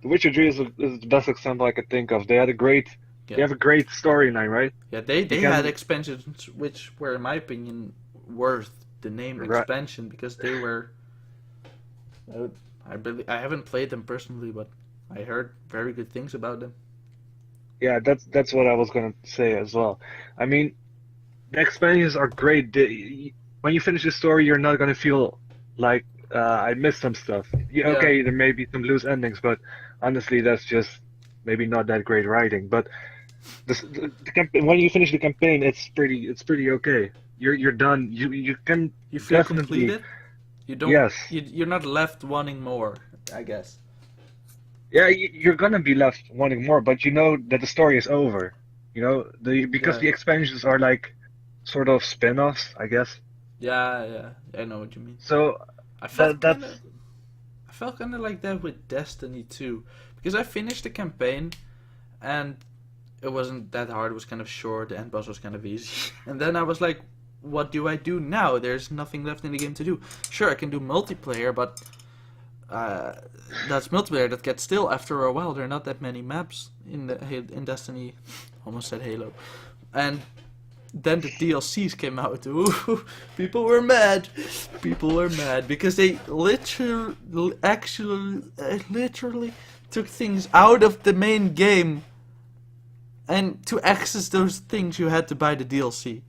S4: the Witcher 3 is the best example I could think of. They have a great storyline, right?
S1: Yeah, they
S4: You can-
S1: had expansions which were, in my opinion, worth the name
S4: Right.
S1: expansion because they were. I haven't played them personally, but I heard very good things about them.
S4: Yeah, that's what I was gonna say as well. I mean, the expansions are great. When you finish the story, you're not gonna feel like I missed some stuff. Yeah,
S1: Yeah.
S4: okay, there may be some loose endings, but honestly, that's just maybe not that great writing. But when you finish the campaign, it's pretty okay. You're done. You can
S1: You feel
S4: definitely.
S1: completed. You don't.
S4: Yes.
S1: You're not left wanting more, I guess.
S4: Yeah, you're gonna be left wanting more, but you know that the story is over. You know, because
S1: Yeah.
S4: the expansions are like sort of spin-offs, I guess.
S1: Yeah, I know what you mean.
S4: So
S1: I felt
S4: that's
S1: kind of like that with Destiny 2, because I finished the campaign, and it wasn't that hard. It was kind of short. The end boss was kind of easy, and then I was like, "What do I do now? There's nothing left in the game to do. Sure, I can do multiplayer, but that's multiplayer that gets still after a while. There are not that many maps in Destiny. Almost said Halo, and." Then the DLCs came out. Ooh, people were mad. People were mad because they literally took things out of the main game, and to access those things you had to buy the DLC.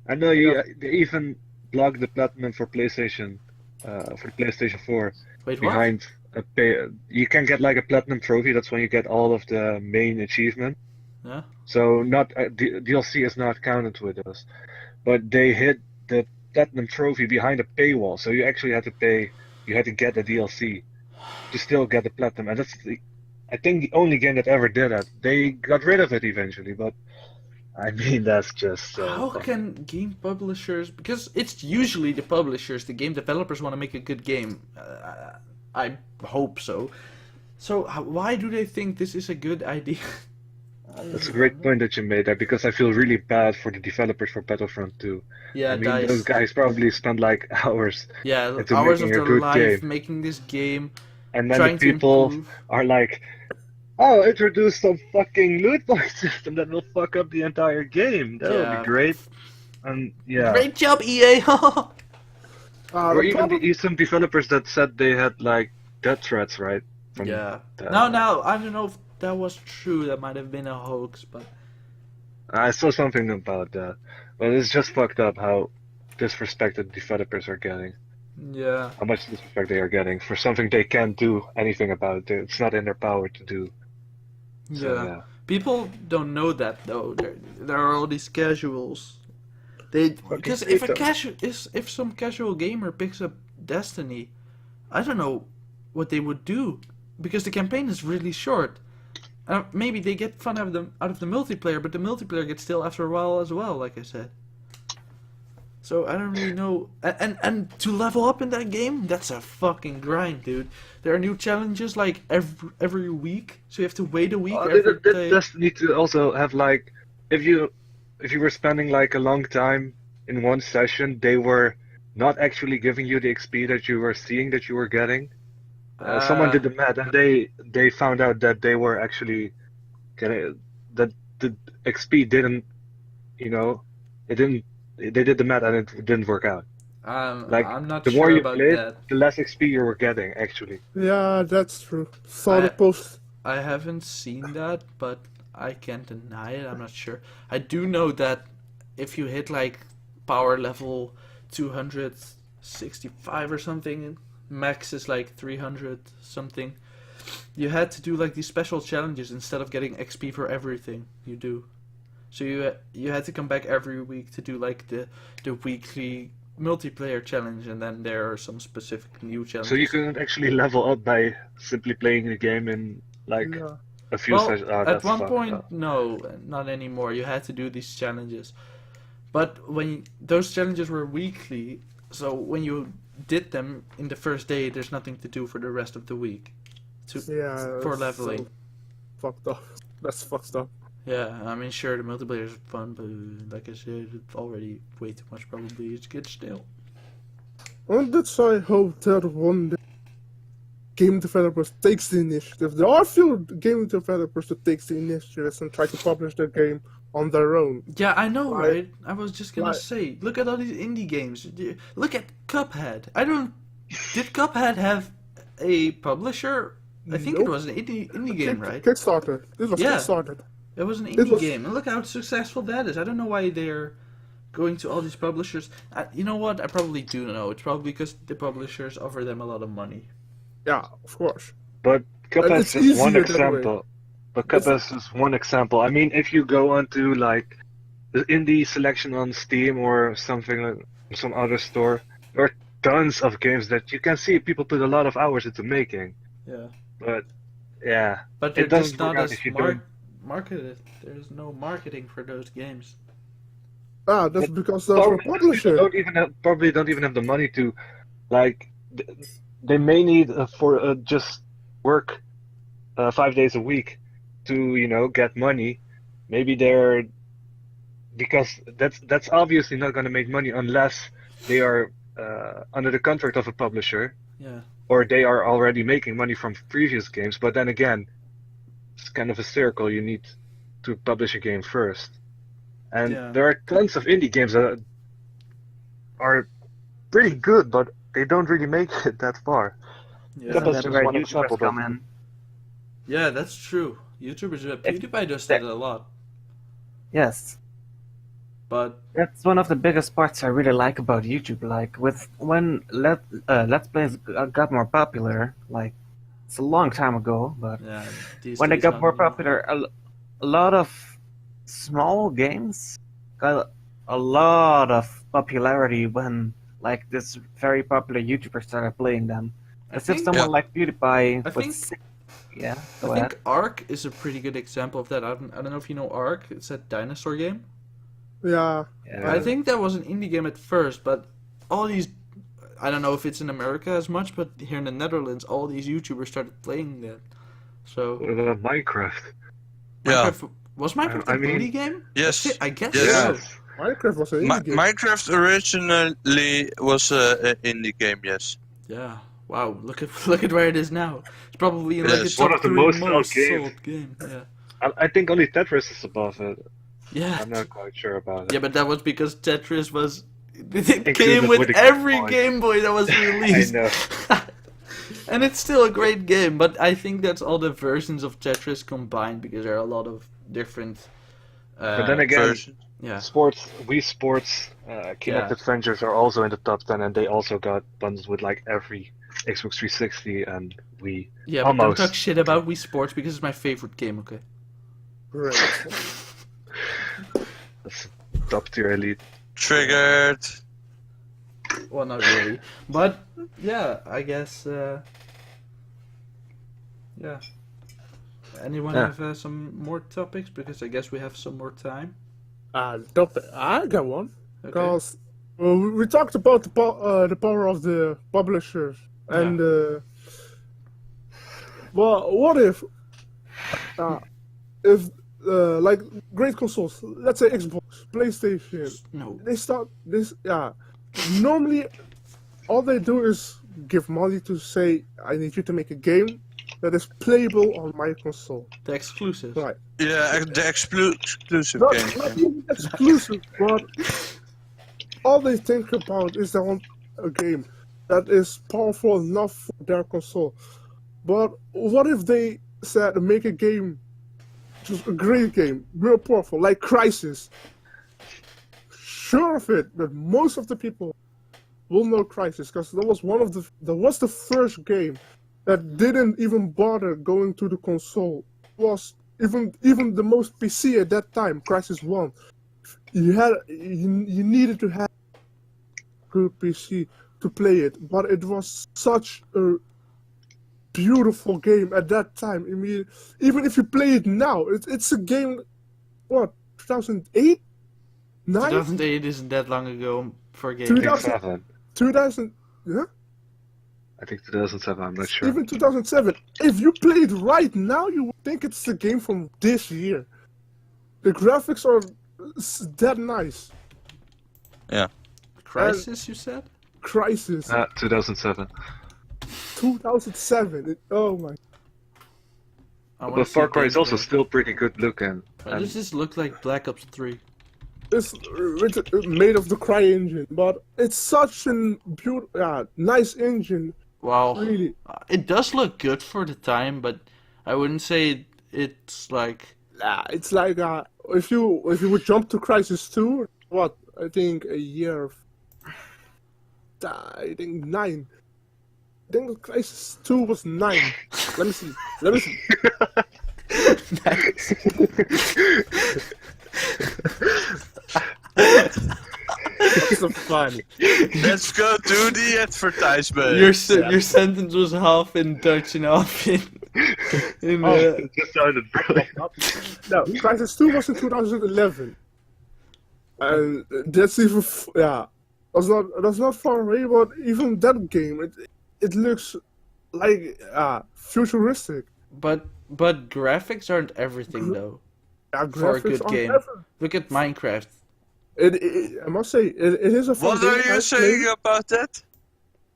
S4: I know they even blocked the platinum for PlayStation 4
S1: Wait, what?
S4: behind a pay. You can get like a platinum trophy. That's when you get all of the main achievements.
S1: Yeah.
S4: So not DLC is not counted with us, but they hid the platinum trophy behind a paywall. So you actually had to pay. You had to get the DLC to still get the platinum, and I think the only game that ever did that. They got rid of it eventually, but I mean, that's just
S1: How can game publishers? Because it's usually the publishers, the game developers want to make a good game. I hope so. So why do they think this is a good idea?
S4: That's a great point that you made there because I feel really bad for the developers for Battlefront 2.
S1: Yeah,
S4: I mean, those
S1: DICE.
S4: guys probably spent like hours
S1: Yeah,
S4: into
S1: hours of
S4: making a
S1: their
S4: good
S1: life
S4: game,
S1: making this game,
S4: and then the
S1: trying to
S4: people
S1: improve.
S4: are like, "Oh, introduce some fucking loot box system that will fuck up the entire game. That'll be
S1: Yeah.
S4: great." And yeah,
S1: Great job, EA!
S4: or
S2: the
S4: even
S2: problem,
S4: some developers that said they had like death threats, right? From
S1: Yeah.
S4: the-
S1: Now, I don't know if that was true. That might have been a hoax, but
S4: I saw something about that, but it's just fucked up how disrespected developers are getting.
S1: yeah.
S4: How much disrespect they are getting for something they can't do anything about. It's not in their power to do. So,
S1: Yeah. People don't know that though. There are all these casuals. Because
S4: they
S1: if a
S4: don't.
S1: if some casual gamer picks up Destiny, I don't know what they would do, because the campaign is really short. Maybe they get fun out of the multiplayer, but the multiplayer gets stale after a while as well. Like I said. So I don't really know. And to level up in that game, that's a fucking grind, dude. There are new challenges like every week, so you have to wait a week every
S4: They
S1: day.
S4: just need to also have like, if you were spending like a long time in one session, they were not actually giving you the XP that you were seeing that you were getting. Someone did the math, and they found out that they were actually getting that the XP didn't, you know, it didn't. They did the math and it didn't work out. Like
S1: I'm not
S4: the more
S1: sure
S4: you
S1: about
S4: played,
S1: that.
S4: the less XP you were getting actually.
S2: yeah, that's true. Saw the
S1: I-
S2: post.
S1: I haven't seen that, but I can't deny it. I'm not sure. I do know that if you hit like power level 265 or something, max is like 300 something. You had to do like these special challenges instead of getting XP for everything you do. So you had to come back every week to do like the weekly multiplayer challenge, and then there are some specific new challenges.
S4: So you couldn't actually level up by simply playing the game in like
S2: Yeah.
S4: a few
S1: Well,
S4: sessions. Oh,
S1: at
S4: that's
S1: one
S4: fucked
S1: point,
S4: up.
S1: no, not anymore. You had to do these challenges, but when those challenges were weekly, so when you did them in the first day, there's nothing to do for the rest of the week,
S2: Yeah.
S1: for
S2: it's
S1: leveling.
S2: so fucked up. That's fucked up.
S1: Yeah, I mean, sure, the multiplayer is fun, but like I said, it's already way too much. Probably it's good still.
S2: And that's why I hope that one day game developers takes the initiative. There are few game developers that takes the initiative and try to publish their game on their own.
S1: Yeah, I know,
S2: Right.
S1: right? I was just gonna
S2: Right.
S1: say, look at all these indie games. Look at Cuphead. Did Cuphead have a publisher? I think it
S2: Nope.
S1: was an indie game, right?
S2: Kickstarter. This was
S1: Yeah.
S2: Kickstarter.
S1: It was an
S2: It
S1: indie
S2: was-
S1: game, and look how successful that is. I don't know why they're going to all these publishers. You know what? I probably do know. It's probably because the publishers offer them a lot of money.
S2: Yeah, of course.
S4: But Cuphead
S2: it's
S4: is one
S2: easier that way.
S4: example. But Cuphead is one example. I mean, if you go onto like the indie selection on Steam or something like some other store, there are tons of games that you can see people put a lot of hours into making.
S1: Yeah,
S4: But yeah,
S1: but they're
S4: it doesn't
S1: just
S4: work
S1: not
S4: out
S1: as
S4: if you don't.
S1: marketed. There's no marketing for those games.
S2: Ah, that's because those were
S4: Probably those people
S2: publishers.
S4: probably don't even have the money to, like, they may need for just work 5 days a week to get money. Maybe they're because that's obviously not going to make money unless they are under the contract of a publisher
S1: Yeah,
S4: or they are already making money from previous games. But then again, it's kind of a circle. You need to publish a game first. And
S1: Yeah.
S4: there are tons of indie games that are pretty good, but they don't really make it that far.
S1: yeah,
S4: Cuphead's
S5: That's
S4: just
S5: where
S4: one
S5: YouTubers
S4: example,
S5: come
S4: but-
S5: in.
S1: yeah. That's true. YouTubers, PewDiePie does that a lot,
S5: Yes.
S1: but
S5: That's one of the biggest parts I really like about YouTube. Like when Let's Plays got more popular, like it's a long time ago, but
S1: yeah, these
S5: when they
S1: days
S5: got
S1: not
S5: more
S1: anymore.
S5: popular, a lot of small games got a lot of popularity when like this very popular YouTuber started playing them.
S1: I
S5: As if
S1: think
S5: someone
S3: Yeah.
S5: like PewDiePie
S1: I
S5: with
S1: think-
S5: Yeah,
S1: I
S5: go ahead.
S1: think Ark is a pretty good example of that. I don't know if you know Ark. It's that dinosaur game.
S2: Yeah.
S5: Yeah.
S1: I think that was an indie game at first, but all these, I don't know if it's in America as much, but here in the Netherlands, all these YouTubers started playing that. So
S4: What about Minecraft?
S3: Yeah.
S1: was Minecraft
S4: I
S1: an
S4: mean-
S1: indie game?
S3: Yes.
S1: I guess
S3: Yes.
S1: so.
S4: Yes.
S2: Minecraft was an indie game.
S3: Minecraft originally was an indie game, yes.
S1: Yeah. Wow. Look at where it is now. It's probably in like a
S3: Yes.
S1: top
S4: One of the
S1: 3
S4: most
S1: most
S4: sold games.
S1: sold game. Yeah.
S4: I think only Tetris is above it.
S1: Yeah.
S4: I'm not quite sure about it.
S1: Yeah, but that was because Tetris was. It
S4: Included
S1: came
S4: with
S1: with
S4: the
S1: every
S4: Game Boy.
S1: Game Boy that was released.
S4: know.
S1: And it's still a great game, but I think that's all the versions of Tetris combined because there are a lot of different.
S4: But then again,
S3: Version.
S1: Yeah.
S4: Wii Sports, Kinect Adventures are also in the top 10, and they also got bundles with like every Xbox 360 and Wii.
S1: Yeah, but don't
S4: Almost.
S1: talk shit about Wii Sports because it's my favorite game, okay?
S2: Great.
S4: That's top tier elite.
S3: Triggered.
S1: Well, not really. But, yeah, I guess. Yeah. Anyone
S4: Yeah.
S1: have some more topics? Because I guess we have some more time.
S2: I got one.
S1: Okay.
S2: Because we talked about the power of the publishers. And, well, what if like, great consoles, let's say Xbox, PlayStation,
S1: No.
S2: they start this, normally all they do is give money to say, I need you to make a game that is playable on my console.
S1: The exclusives.
S2: Right.
S3: Yeah, the exclusive
S2: Not,
S3: game.
S2: not even exclusive, but all they think about is they want a game that is powerful enough for their console. But what if they said make a game, just a great game, real powerful, like Crysis? Sure of it that most of the people will know Crysis because that was the first game that didn't even bother going to the console. It was even the most PC at that time, Crysis 1. You needed to have a good PC to play it, but it was such a beautiful game at that time. I mean, even if you play it now, it's a game. What, 2008, 9,
S1: 2008 isn't that long ago for a game.
S2: 2000. 2000. Yeah.
S4: I think 2007, I'm not sure.
S2: Even 2007. If you play it right now, you would think it's a game from this year. The graphics are that nice.
S1: Crysis, you said?
S2: Crysis,
S4: 2007.
S2: 2007. Oh my.
S1: I wanna
S4: But
S1: see
S4: Far Cry is
S1: gameplay.
S4: also still pretty good looking.
S1: Why does this look like Black Ops 3?
S2: It's made of the Cry engine, but it's such a nice engine.
S1: Wow.
S2: Really.
S1: It does look good for the time, but I wouldn't say it's like.
S2: It's like if you would jump to Crysis 2, what, I think a year. I think 9. I think Crysis 2 was 9. Let me see.
S1: Nice.
S2: It's so funny.
S3: Let's go to the advertisement.
S1: Your sentence was half in Dutch and half in.
S4: It just sounded brilliant.
S2: No, Crysis 2 was in 2011. And that's even that's not far away, but even that game, it looks like futuristic.
S1: But graphics aren't everything though. For a
S2: Graphics
S1: good
S2: aren't
S1: game.
S2: ever-
S1: Look at Minecraft.
S2: I must say, it is a fun
S3: What
S2: game.
S3: are you
S2: I
S3: saying
S2: played-
S3: about that?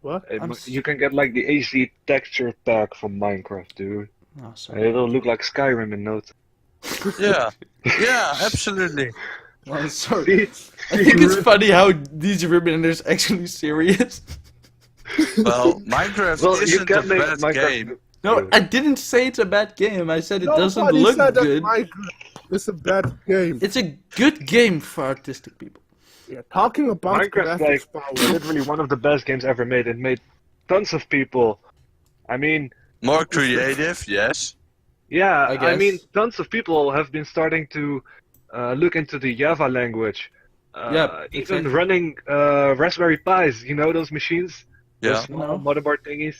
S2: What?
S4: You can get like the HD texture pack from Minecraft, dude.
S1: Oh,
S4: And
S1: sorry.
S4: it'll look like Skyrim in no time.
S3: Yeah. Yeah, absolutely.
S1: Well, sorry. I think it's funny how these Ribboners actually serious.
S3: Well, Minecraft
S4: Well, you
S3: isn't a
S4: can make
S3: bad
S4: Minecraft.
S3: game.
S1: No, I didn't say it's a bad game. I said it doesn't
S2: Nobody
S1: look
S2: said that
S1: good.
S2: Minecraft is a bad game.
S1: It's a good game for artistic people.
S2: Yeah, talking about
S4: Minecraft's
S2: graphics
S4: like
S2: power.
S4: literally one of the best games ever made. It made tons of people. I mean,
S3: More creative, yes.
S4: yeah,
S1: I
S4: I mean,
S1: guess.
S4: tons of people have been starting to look into the Java language.
S1: Yeah,
S4: Even
S1: exactly.
S4: running Raspberry Pis, you know those machines?
S3: Yeah.
S4: Those small
S1: No.
S4: motherboard thingies.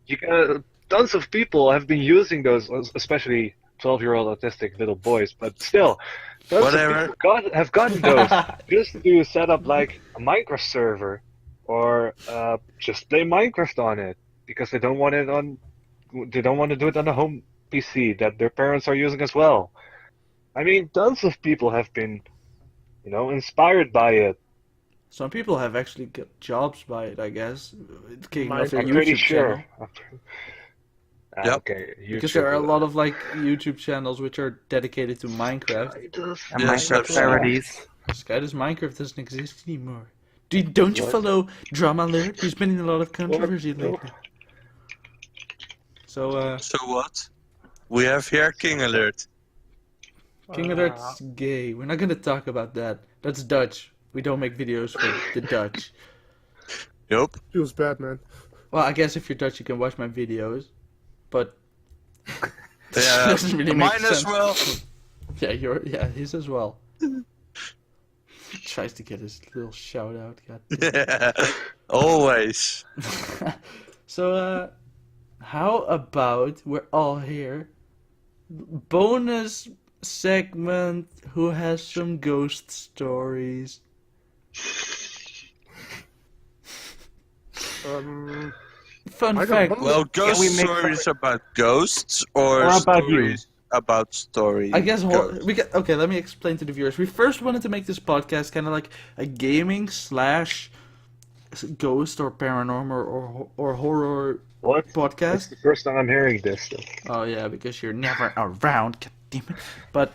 S4: You can tons of people have been using those, especially 12-year-old autistic little boys, but still, tons
S3: Whatever.
S4: of people have gotten those just to set up like a Minecraft server or just play Minecraft on it because they don't want to do it on a home PC that their parents are using as well. I mean, tons of people have been, inspired by it.
S1: Some people have actually got jobs by it, I guess. Kicking
S2: My-
S1: off their
S4: I'm pretty
S1: YouTube
S4: sure.
S1: channel.
S3: Yep.
S4: Okay,
S1: Because there are a lot of like YouTube channels which are dedicated to Minecraft.
S5: And
S3: Yes,
S5: Minecraft
S3: absolutely.
S5: parodies.
S1: Sky does Minecraft doesn't exist anymore. Don't you
S4: What?
S1: follow Drama Alert? He's been in a lot of controversy
S4: What?
S1: lately. So,
S3: So what? We have here King Alert.
S1: King Alert's gay. We're not gonna talk about that. That's Dutch. We don't make videos for the Dutch.
S3: Nope.
S2: Feels bad, man.
S1: Well, I guess if you're Dutch, you can watch my videos. But
S3: Yeah,
S1: doesn't really make
S3: mine as
S1: sense.
S3: well.
S1: yeah, his as well. Tries to get his little shout out. God.
S3: Always.
S1: So, how about we're all here? Bonus segment. Who has some ghost stories? Fun
S2: I got
S1: fact.
S2: one.
S3: Well, ghost
S5: we make
S3: stories about ghosts or
S5: Or about you?
S3: stories about stories.
S1: I guess okay. Let me explain to the viewers. We first wanted to make this podcast kind of like a gaming / ghost or paranormal or horror
S4: What? It's
S1: podcast.
S4: the first time I'm hearing this.
S1: Oh yeah, because you're never around. God damn it. But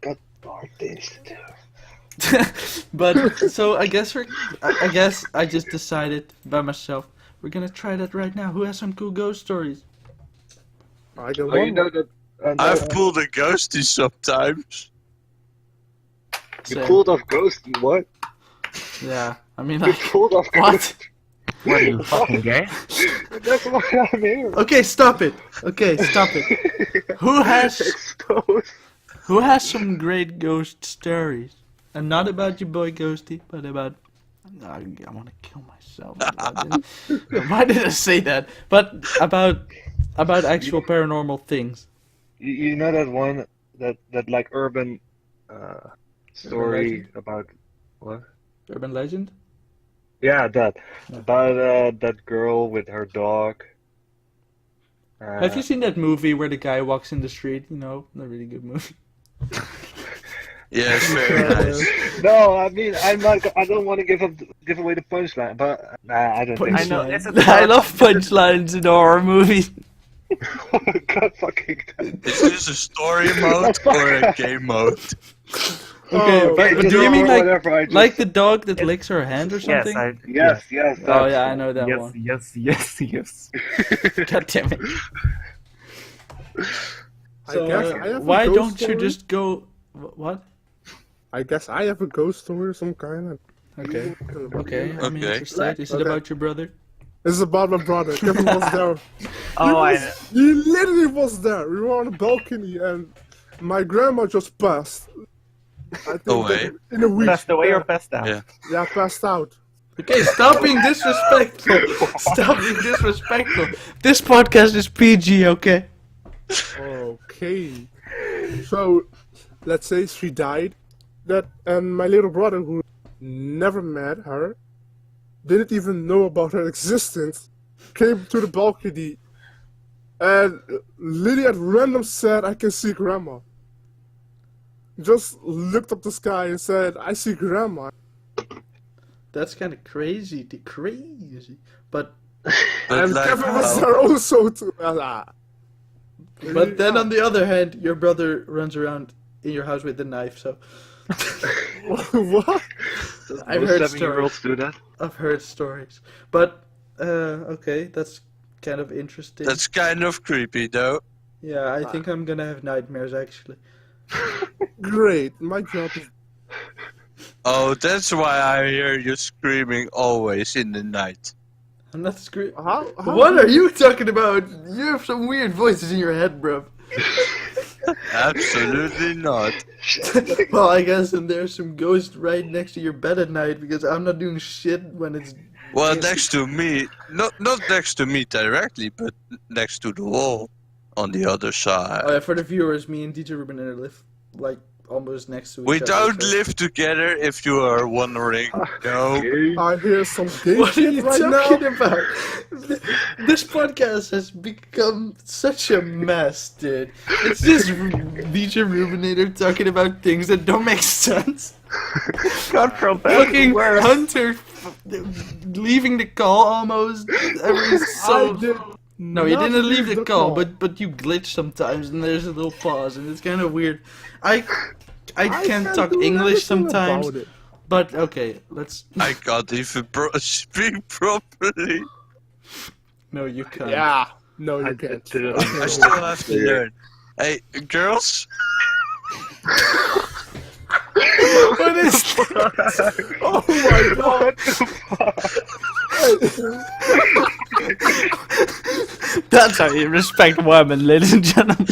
S4: Got hard things to do.
S1: but so I guess I just decided by myself we're gonna try that right now. Who has some cool ghost stories?
S2: I got
S4: Oh, you
S2: one.
S4: know that.
S3: I've pulled a ghosty sometimes.
S4: You
S1: Same.
S4: pulled off ghost. What?
S1: Yeah, I mean
S4: You
S1: like
S4: pulled off
S1: what?
S4: ghost.
S5: What are you, fucking gay?
S4: That's why I'm here.
S1: Okay, stop it. Okay, stop it. Who has
S4: Exposed.
S1: some great ghost stories? And not about your boy Ghosty, but about I want to kill myself. Why did I say that? But about actual paranormal things.
S4: You know that one that like urban story
S1: legend?
S4: about what?
S1: Urban legend?
S4: Yeah, that
S1: Yeah.
S4: about that girl with her dog.
S1: Have you seen that movie where the guy walks in the street? You know, a really good movie.
S3: Yes, very nice.
S4: No, I mean I don't want to give away the punchline, but I don't think.
S5: I know,
S1: Punchline.
S5: it's a-
S1: I love punchlines in horror movies.
S4: God fucking damn.
S3: Is this a story mode or a game mode?
S1: Okay,
S2: Oh,
S1: but do you
S4: just
S1: mean
S4: whatever, I just-
S1: like the dog that licks her hand or
S5: Yes,
S1: something?
S4: Yes.
S1: Oh
S4: that's
S1: yeah, I
S4: it.
S1: know that
S5: yes,
S1: one.
S5: yes.
S1: God damn it. So,
S2: guess I have a
S1: why
S2: ghost
S1: don't you
S2: story.
S1: just go? What?
S2: I guess I have a ghost story of some kind.
S1: Okay. Okay, I'm
S3: Okay.
S1: interested. Is it
S2: Okay.
S1: about your brother?
S2: This is about my brother. Kevin was there.
S5: Oh,
S2: He literally was there. We were on the balcony and my grandma just passed. I think
S3: Away?
S2: in a week.
S5: passed away or passed out?
S3: Yeah.
S2: Yeah, passed out.
S1: Okay, stop being disrespectful. Stop being disrespectful. This podcast is PG, okay?
S2: Okay. So, let's say she died. And my little brother, who never met her, didn't even know about her existence, came to the balcony and literally at random said, "I can see grandma." Just looked up the sky and said, "I see grandma."
S1: That's kind of crazy. But
S2: And
S3: like
S2: Kevin was
S3: how-
S2: there also too.
S1: but then on the other hand, your brother runs around in your house with a knife. So
S2: What?
S1: I've
S4: Most
S1: heard
S4: 7-year-olds do that.
S1: I've heard stories. But okay, that's kind of interesting.
S3: That's kind of creepy, though.
S1: Yeah, I think I'm gonna have nightmares actually.
S2: Great. My job is.
S3: Oh, that's why I hear you screaming always in the night.
S1: I'm not screaming.
S2: How
S1: What are you talking about? You have some weird voices in your head, bro.
S3: Absolutely not.
S1: Well, I guess and there's some ghost right next to your bed at night because I'm not doing shit when it's
S3: Well, next to me, not next to me directly, but next to the wall, on the other side.
S1: Oh yeah, for the viewers, me and DJ Ruben live like almost next to each
S3: We
S1: other.
S3: don't
S1: so-
S3: live together, if you are wondering. No.
S4: Okay.
S2: I hear some gay
S1: What are
S2: shit
S1: you
S2: right
S1: talking
S2: now.
S1: about? This podcast has become such a mess, dude. It's just DJ Rubinator talking about things that don't make sense.
S5: God from
S1: Fucking Hunter leaving the call almost every so.
S2: I did
S1: No, you
S2: not
S1: didn't leave the call,
S2: call.
S1: but you glitch sometimes, and there's a little pause, and it's kind of weird. I can't talk
S2: do
S1: English
S2: anything
S1: sometimes,
S2: about it.
S1: but okay, let's.
S3: I can't even speak properly.
S1: No, you can't.
S2: Yeah. No, you
S4: I
S2: can't.
S4: did-
S3: I still have to learn. Hey, girls?
S1: What is this?
S2: Oh my god.
S1: That's how you respect women, ladies and gentlemen.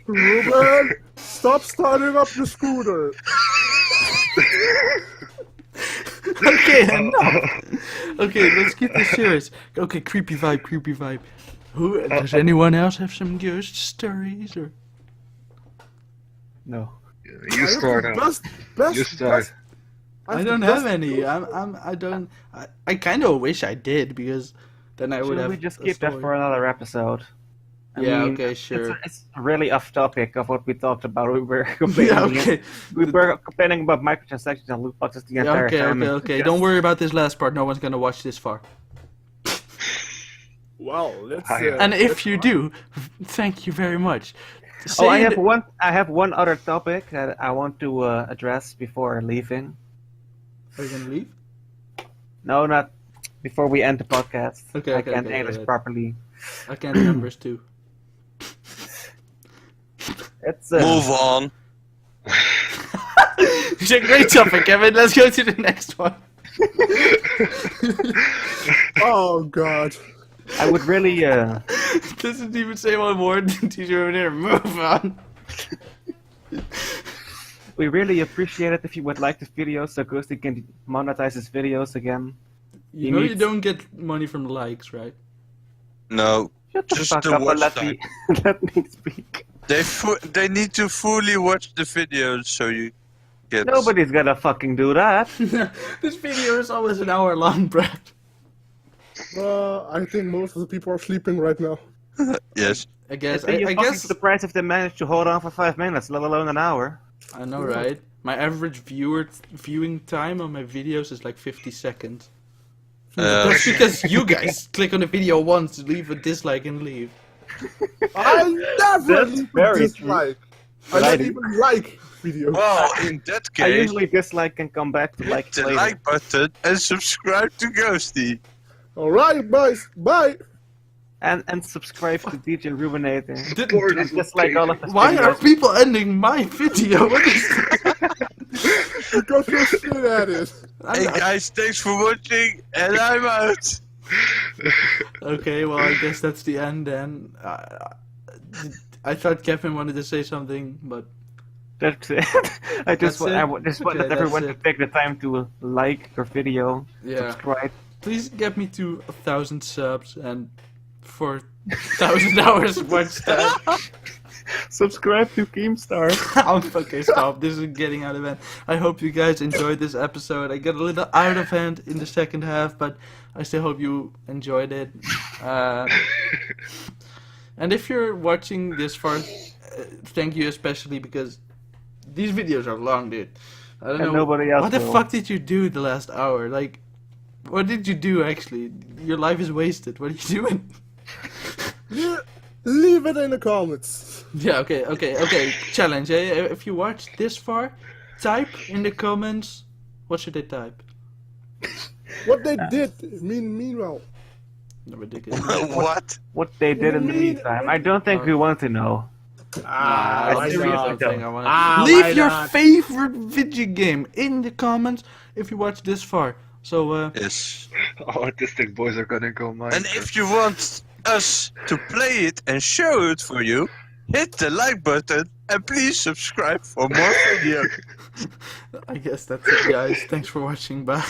S2: Ruben, stop starting up the scooter.
S1: Okay, enough. Okay, let's keep this serious. Okay, creepy vibe. Who does anyone else have some ghost stories or?
S5: No.
S4: You start out.
S2: Best,
S4: You start.
S1: I don't have any. I don't. I kind of wish I did because then I would
S5: Should
S1: have.
S5: we just
S1: a
S5: keep that
S1: story.
S5: for another episode? I
S1: Yeah.
S5: mean,
S1: Okay. Sure.
S5: It's really off topic of what we talked about. We were complaining.
S1: Yeah. Okay.
S5: We were complaining about microtransactions and loot boxes the
S1: Yeah,
S5: entire
S1: okay.
S5: time.
S1: Okay. Don't worry about this last part. No one's gonna watch this far.
S2: Well, let's.
S1: And if you do, thank you very much.
S5: Oh, I
S1: Say
S5: have
S1: it-
S5: one. I have one other topic that I want to address before leaving.
S1: Are you gonna leave?
S5: No, not before we end the podcast.
S1: Okay,
S5: I
S1: okay,
S5: can't
S1: okay,
S5: English
S1: alright.
S5: properly.
S1: I can't numbers too.
S5: It's
S3: Move on.
S1: It's a great topic, Kevin. Let's go to the next one.
S2: Oh god.
S5: I would really.
S1: Doesn't even say one word. Teacher over there, move on.
S5: We really appreciate it if you would like this video so Ghosty can monetize his videos again.
S1: You
S5: He
S1: know you
S5: needs-
S1: don't get money from likes, right?
S3: No.
S5: Shut the
S3: Just
S5: fuck
S3: the
S5: up and
S3: watch
S5: let
S3: time.
S5: me, let me speak.
S3: They need to fully watch the videos so you get.
S5: Nobody's gonna fucking do that.
S1: This video is always an hour long, Brad.
S2: I think most of the people are sleeping right now.
S3: Yes.
S1: I guess.
S5: I'd be
S1: I
S5: fucking
S1: guess.
S5: surprised if they managed to hold on for 5 minutes, let alone an hour.
S1: I know, right? My average viewing time on my videos is like 50 seconds. That's because you guys click on the video once, leave a dislike, and leave.
S2: I never
S5: That's
S2: leave a
S5: very
S2: dislike. I
S5: But I
S2: don't
S5: do.
S2: even like videos.
S3: Well, in that
S5: I
S3: case,
S5: usually dislike and come back to like
S3: hit the
S5: later.
S3: like button and subscribe to Ghosty.
S2: Alright, boys. Bye.
S5: And subscribe to DJ Rubinator.
S4: Or
S5: And dislike all of his
S1: Why are
S5: videos.
S1: people ending my video? What is
S2: Because you're shit at it.
S3: Hey guys, thanks for watching, and I'm out.
S1: Okay, well, I guess that's the end then. I thought Kevin wanted to say something, but
S5: That's it. I just,
S1: That's it?
S5: just
S1: Okay,
S5: wanted
S1: that's
S5: everyone to
S1: it.
S5: take the time to like your video,
S1: yeah.
S5: subscribe.
S1: Please get me to 1,000 subs and 4,000 hours watch time.
S5: Subscribe to Keemstar.
S1: Okay, stop. This is getting out of hand. I hope you guys enjoyed this episode. I got a little out of hand in the second half, but I still hope you enjoyed it. And if you're watching this far, thank you especially because these videos are long, dude. I don't
S5: And
S1: know.
S5: nobody else
S1: What the
S5: will.
S1: fuck did you do the last hour? Like, what did you do actually? Your life is wasted. What are you doing?
S2: Yeah, leave it in the comments.
S1: Yeah, okay. Challenge, eh? If you watched this far, type in the comments. What should they type?
S2: What they did, meanwhile.
S1: No, ridiculous.
S3: What?
S5: What they did in the
S2: mean-
S5: meantime. I don't think we want to know.
S1: I
S2: why
S1: seriously
S2: not?
S1: don't think I wanna-
S2: Ah,
S1: Leave
S2: why
S1: your
S2: not?
S1: favorite video game in the comments if you watch this far. So,
S3: Yes.
S4: Autistic boys are gonna go mine.
S3: And if you want us to play it and show it for you, hit the like button and please subscribe for more videos.
S1: I guess that's it, guys. Thanks for watching. Bye.